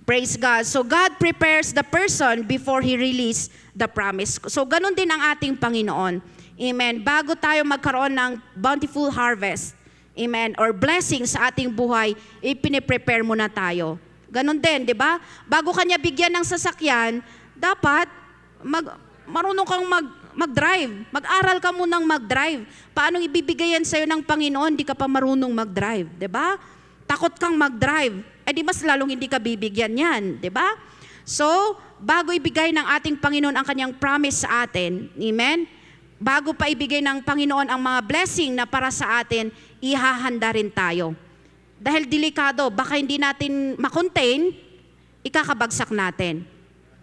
Speaker 1: Praise God. So God prepares the person before He release the promise. So ganun din ang ating Panginoon. Amen. Bago tayo magkaroon ng bountiful harvest, amen, or blessing sa ating buhay, ipine-prepare muna tayo. Ganun din, di ba? Bago kanya bigyan ng sasakyan, dapat marunong kang mag-drive. Mag-aral ka munang mag-drive. Paano ibibigay yan sa'yo ng Panginoon, di ka pa marunong mag-drive, di ba? Takot kang mag-drive. Di mas lalong hindi ka bibigyan yan, di ba? So, bago ibigay ng ating Panginoon ang kanyang promise sa atin, amen? Bago pa ibigay ng Panginoon ang mga blessing na para sa atin, ihahanda rin tayo. Dahil delikado, baka hindi natin makontain ikakabagsak natin.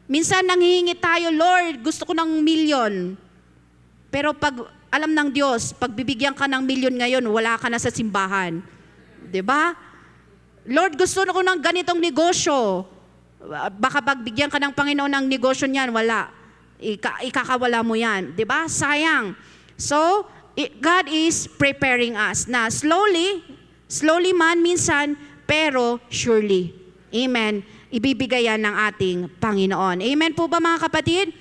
Speaker 1: Minsan nanghihingi tayo, Lord, gusto ko ng 1,000,000. Pero pag alam ng Diyos, pag bibigyan ka ng 1,000,000 ngayon, wala ka na sa simbahan. 'Di ba? Lord, gusto ko ng ganitong negosyo. Baka pagbigyan ka ng Panginoon ng negosyo niyan, wala. Ikakawala mo yan. 'Di ba? Sayang. So, God is preparing us na slowly man minsan, pero surely. Amen. Ibibigay yan ng ating Panginoon. Amen po ba mga kapatid?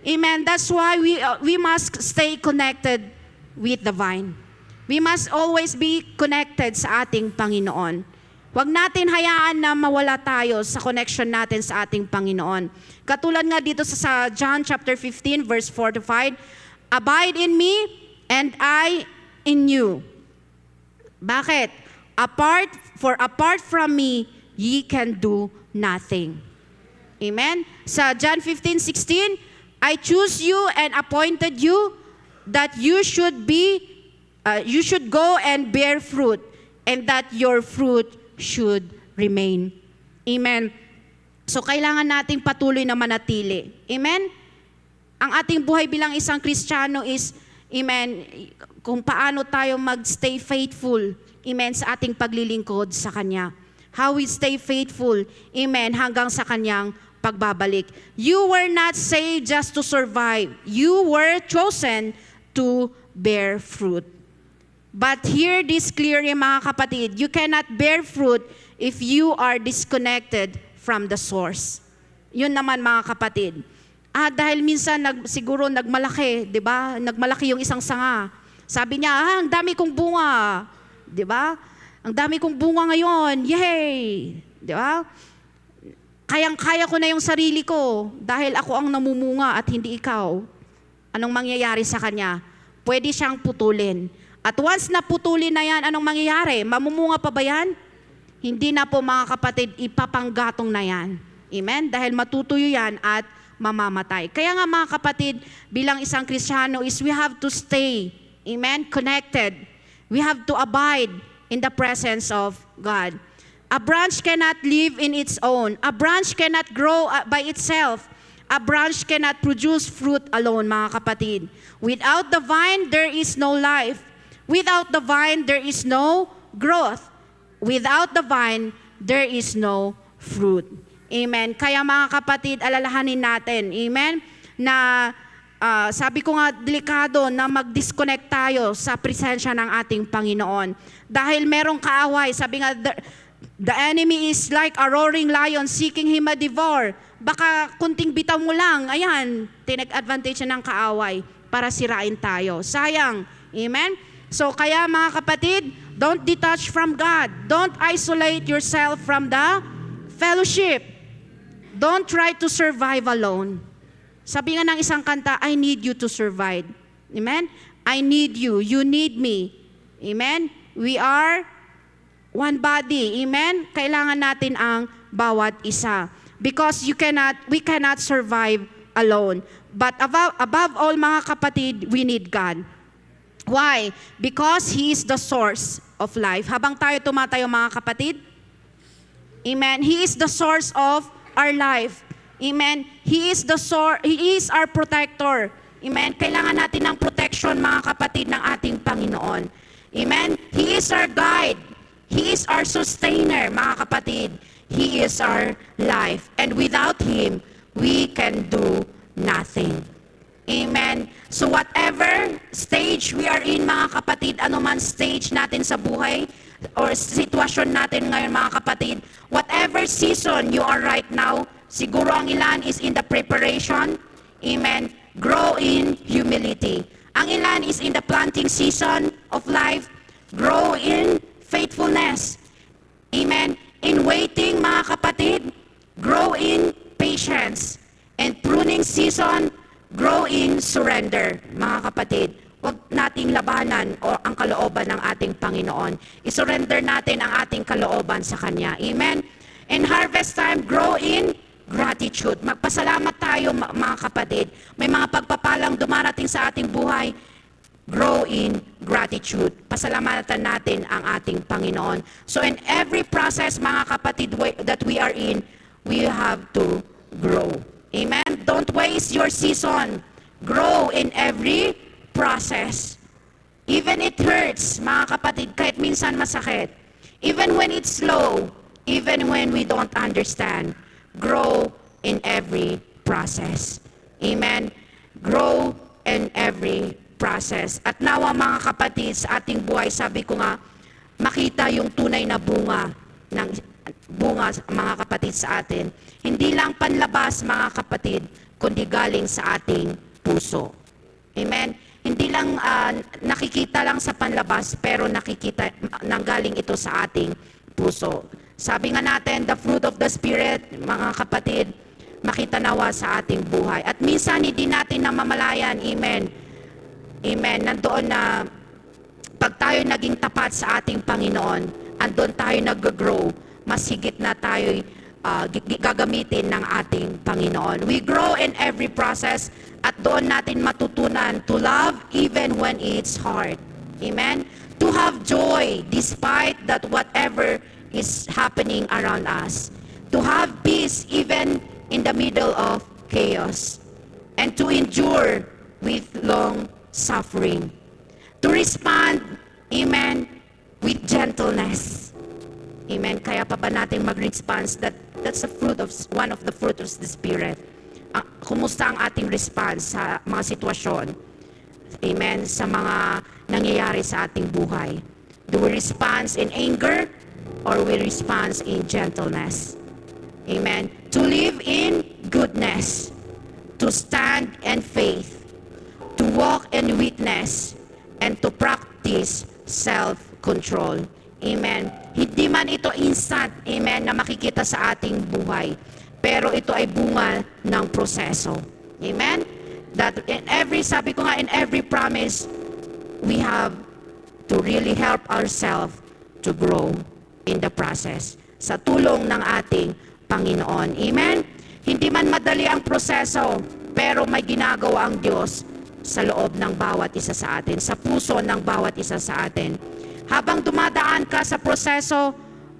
Speaker 1: Amen. That's why we must stay connected with the vine. We must always be connected sa ating Panginoon. Huwag natin hayaan na mawala tayo sa connection natin sa ating Panginoon. Katulad nga dito sa John chapter 15 verse 4 to 5, abide in me and I in you. Bakit? Apart from me, ye can do nothing. Amen? Sa John 15:16, I choose you and appointed you that you should go and bear fruit, and that your fruit should remain. Amen. So kailangan nating patuloy na manatili. Amen? Ang ating buhay bilang isang Kristiyano is, amen, kung paano tayo mag-stay faithful, amen, sa ating paglilingkod sa Kanya. How we stay faithful, amen, hanggang sa Kanyang pagbabalik. You were not saved just to survive. You were chosen to bear fruit. But hear this clearly mga kapatid, you cannot bear fruit if you are disconnected from the source. Yun naman mga kapatid. Dahil minsan siguro nagmalaki, 'di ba? Nagmalaki yung isang sanga. Sabi niya, ang dami kong bunga. 'Di ba? Ang dami kong bunga ngayon. Yay! 'Di ba? Kayang-kaya ko na yung sarili ko dahil ako ang namumunga at hindi ikaw. Anong mangyayari sa kanya? Pwede siyang putulin. At once na putulin na yan, anong mangyayari? Mamumunga pa ba yan? Hindi na po mga kapatid, ipapanggatong na yan. Amen? Dahil matutuyo yan at mamamatay. Kaya nga mga kapatid, bilang isang Kristiyano is we have to stay, amen, connected. We have to abide in the presence of God. A branch cannot live in its own. A branch cannot grow by itself. A branch cannot produce fruit alone, mga kapatid. Without the vine, there is no life. Without the vine, there is no growth. Without the vine, there is no fruit. Amen. Kaya mga kapatid, alalahanin natin, amen, na sabi ko nga, delikado na mag-disconnect tayo sa presensya ng ating Panginoon. Dahil merong kaaway, sabi nga, the enemy is like a roaring lion seeking him a devour. Baka kunting bitaw mo lang, ayan, tinag-advantage ng kaaway para sirain tayo. Sayang. Amen? So kaya mga kapatid, don't detach from God. Don't isolate yourself from the fellowship. Don't try to survive alone. Sabi nga ng isang kanta, I need you to survive. Amen? I need you. You need me. Amen? We are one body. Amen? Kailangan natin ang bawat isa. Because we cannot survive alone. But above all mga kapatid, we need God. Why? Because He is the source of life. Habang tayo tumatayo mga kapatid, amen, He is the source of our life. Amen. He is our protector. Amen. Kailangan natin ng protection mga kapatid ng ating Panginoon. Amen. He is our guide. He is our sustainer mga kapatid. He is our life. And without Him, we can do nothing. Amen. So whatever stage we are in mga kapatid, anuman stage natin sa buhay or sitwasyon natin ngayon mga kapatid, whatever season you are right now, siguro ang ilan is in the preparation, amen, grow in humility. Ang ilan is in the planting season of life, grow in faithfulness. Amen. In waiting mga kapatid, grow in patience. And pruning season, grow in surrender, mga kapatid. Huwag nating labanan o ang kalooban ng ating Panginoon. I-surrender natin ang ating kalooban sa Kanya. Amen? In harvest time, grow in gratitude. Magpasalamat tayo mga kapatid. May mga pagpapalang dumarating sa ating buhay. Grow in gratitude. Pasalamatan natin ang ating Panginoon. So in every process, mga kapatid, that we are in, we have to grow. Amen? Don't waste your season. Grow in every process. Even it hurts, mga kapatid, kahit minsan masakit. Even when it's slow, even when we don't understand, grow in every process. Amen? Grow in every process. At nawa mga kapatid, sa ating buhay, sabi ko nga, makita yung tunay na bunga ng mga kapatid sa atin. Hindi lang panlabas mga kapatid, kundi galing sa ating puso. Amen? Hindi lang nakikita lang sa panlabas, pero nakikita nanggaling ito sa ating puso. Sabi nga natin, the fruit of the Spirit, mga kapatid, makita nawa sa ating buhay. At minsan hindi natin namamalayan, amen. Amen. Nandoon na pag tayo naging tapat sa ating Panginoon, andun tayo nag-grow, mas higit na tayo gagamitin ng ating Panginoon. We grow in every process at doon natin matutunan to love even when it's hard. Amen? To have joy despite that whatever is happening around us. To have peace even in the middle of chaos. And to endure with long suffering. To respond, amen, with gentleness. Amen. Kaya pa ba natin mag-response? That's a fruit of one of the fruit of the Spirit. Kumusta ang ating response sa mga sitwasyon? Amen. Sa mga nangyayari sa ating buhay. Do we respond in anger or we respond in gentleness? Amen. To live in goodness, to stand in faith, to walk in witness, and to practice self-control. Amen. Hindi man ito instant, amen, na makikita sa ating buhay. Pero ito ay bunga ng proseso. Amen? That in every, sabi ko nga, in every promise, we have to really help ourselves to grow in the process. Sa tulong ng ating Panginoon. Amen? Hindi man madali ang proseso, pero may ginagawa ang Diyos sa loob ng bawat isa sa atin, sa puso ng bawat isa sa atin. Habang dumadaan ka sa proseso,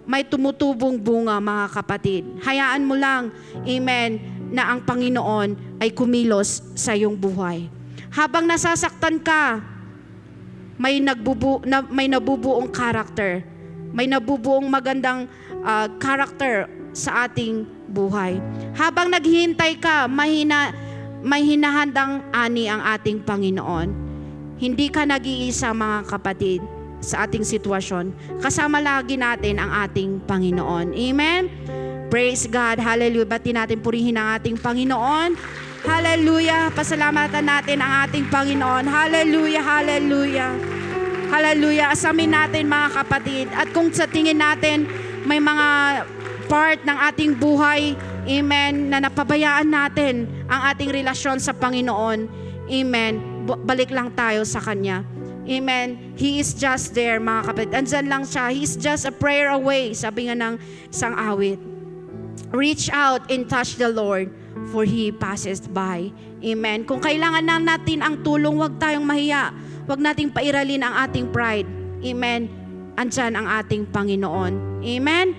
Speaker 1: may tumutubong bunga, mga kapatid. Hayaan mo lang, amen, na ang Panginoon ay kumilos sa iyong buhay. Habang nasasaktan ka, may nabubuong character. May nabubuong magandang character sa ating buhay. Habang naghihintay ka, may hinahandang ani ang ating Panginoon. Hindi ka nag-iisa, mga kapatid, sa ating sitwasyon. Kasama lagi natin ang ating Panginoon. Amen? Praise God. Hallelujah. Batiin natin, purihin ang ating Panginoon. Hallelujah. Pasalamatan natin ang ating Panginoon. Hallelujah. Hallelujah. Hallelujah. Asamin natin, mga kapatid. At kung sa tingin natin, may mga part ng ating buhay, amen, na napabayaan natin ang ating relasyon sa Panginoon, amen, balik lang tayo sa Kanya. Amen. He is just there, mga kapatid. Andyan lang siya. He is just a prayer away. Sabi nga ng isang awit. Reach out and touch the Lord, for He passes by. Amen. Kung kailangan na natin ang tulong, huwag tayong mahiya. Huwag nating pairalin ang ating pride. Amen. Andyan ang ating Panginoon. Amen.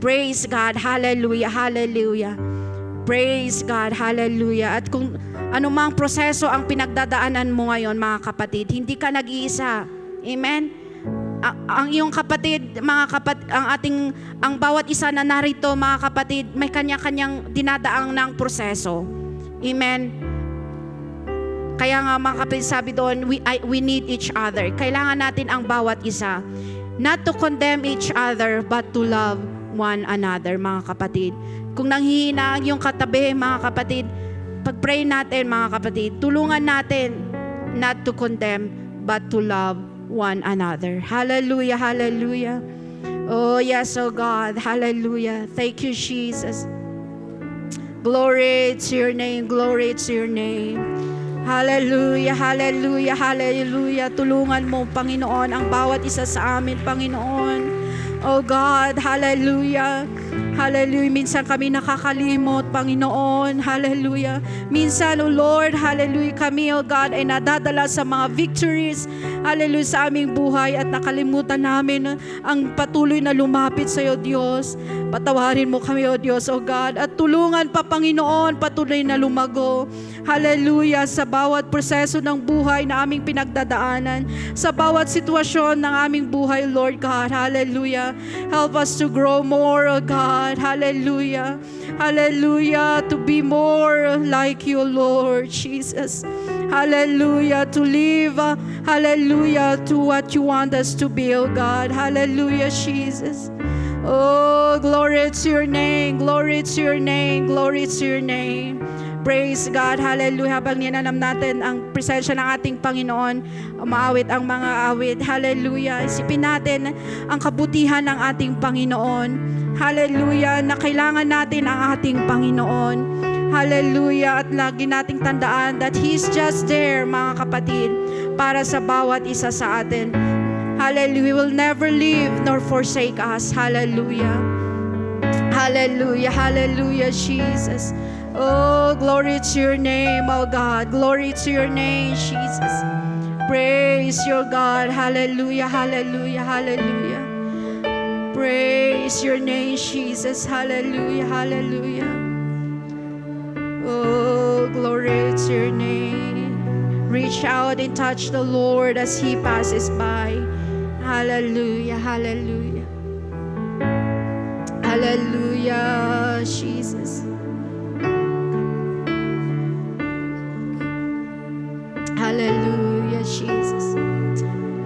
Speaker 1: Praise God. Hallelujah. Hallelujah. Praise God. Hallelujah. At kung anumang proseso ang pinagdadaanan mo ngayon, mga kapatid, hindi ka nag-iisa. Amen? Ang iyong kapatid, ang bawat isa na narito, mga kapatid, may kanya-kanyang dinadaang ng proseso. Amen? Kaya nga, mga kapatid, sabi doon, we need each other. Kailangan natin ang bawat isa. Not to condemn each other, but to love one another, mga kapatid. Kung nanghihina ang iyong katabi, mga kapatid, pag-pray natin, mga kapatid, tulungan natin not to condemn, but to love one another. Hallelujah, hallelujah. Oh yes, oh God, hallelujah. Thank you, Jesus. Glory to your name, glory to your name. Hallelujah, hallelujah, hallelujah. Tulungan mo, Panginoon, ang bawat isa sa amin, Panginoon. Oh God, hallelujah.
Speaker 2: Hallelujah. Minsan kami nakakalimot, Panginoon. Hallelujah. Minsan, O Lord, hallelujah, kami, O God, ay nadadala sa mga victories, hallelujah, sa aming buhay at nakalimutan namin ang patuloy na lumapit sa iyo, Diyos. Patawarin mo kami, O Diyos, O God, at tulungan pa, Panginoon, patuloy na lumago. Hallelujah. Sa bawat proseso ng buhay na aming pinagdadaanan, sa bawat sitwasyon ng aming buhay, Lord God. Hallelujah. Help us to grow more, O God. Hallelujah. Hallelujah. To be more like you, Lord Jesus. Hallelujah. To live, hallelujah, to what you want us to be, O God. Hallelujah, Jesus. Oh, glory to your name. Glory to your name. Glory to your name. Praise God. Hallelujah. Habang ninanam natin ang presensya ng ating Panginoon, umaawit ang mga awit. Hallelujah. Isipin natin ang kabutihan ng ating Panginoon. Hallelujah. Na kailangan natin ang ating Panginoon. Hallelujah. At lagi nating tandaan that He's just there, mga kapatid, para sa bawat isa sa atin. Hallelujah. He will never leave nor forsake us. Hallelujah. Hallelujah. Hallelujah, Jesus. Oh, glory to your name, oh God. Glory to your name, Jesus. Praise your God. Hallelujah, hallelujah, hallelujah. Praise your name, Jesus. Hallelujah, hallelujah. Oh, glory to your name. Reach out and touch the Lord as He passes by. Hallelujah, hallelujah. Hallelujah, Jesus. Hallelujah, Jesus.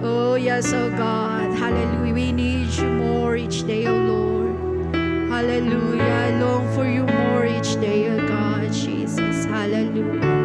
Speaker 2: Oh, yes, oh God. Hallelujah. We need you more each day, oh Lord. Hallelujah. I long for you more each day, oh God, Jesus. Hallelujah.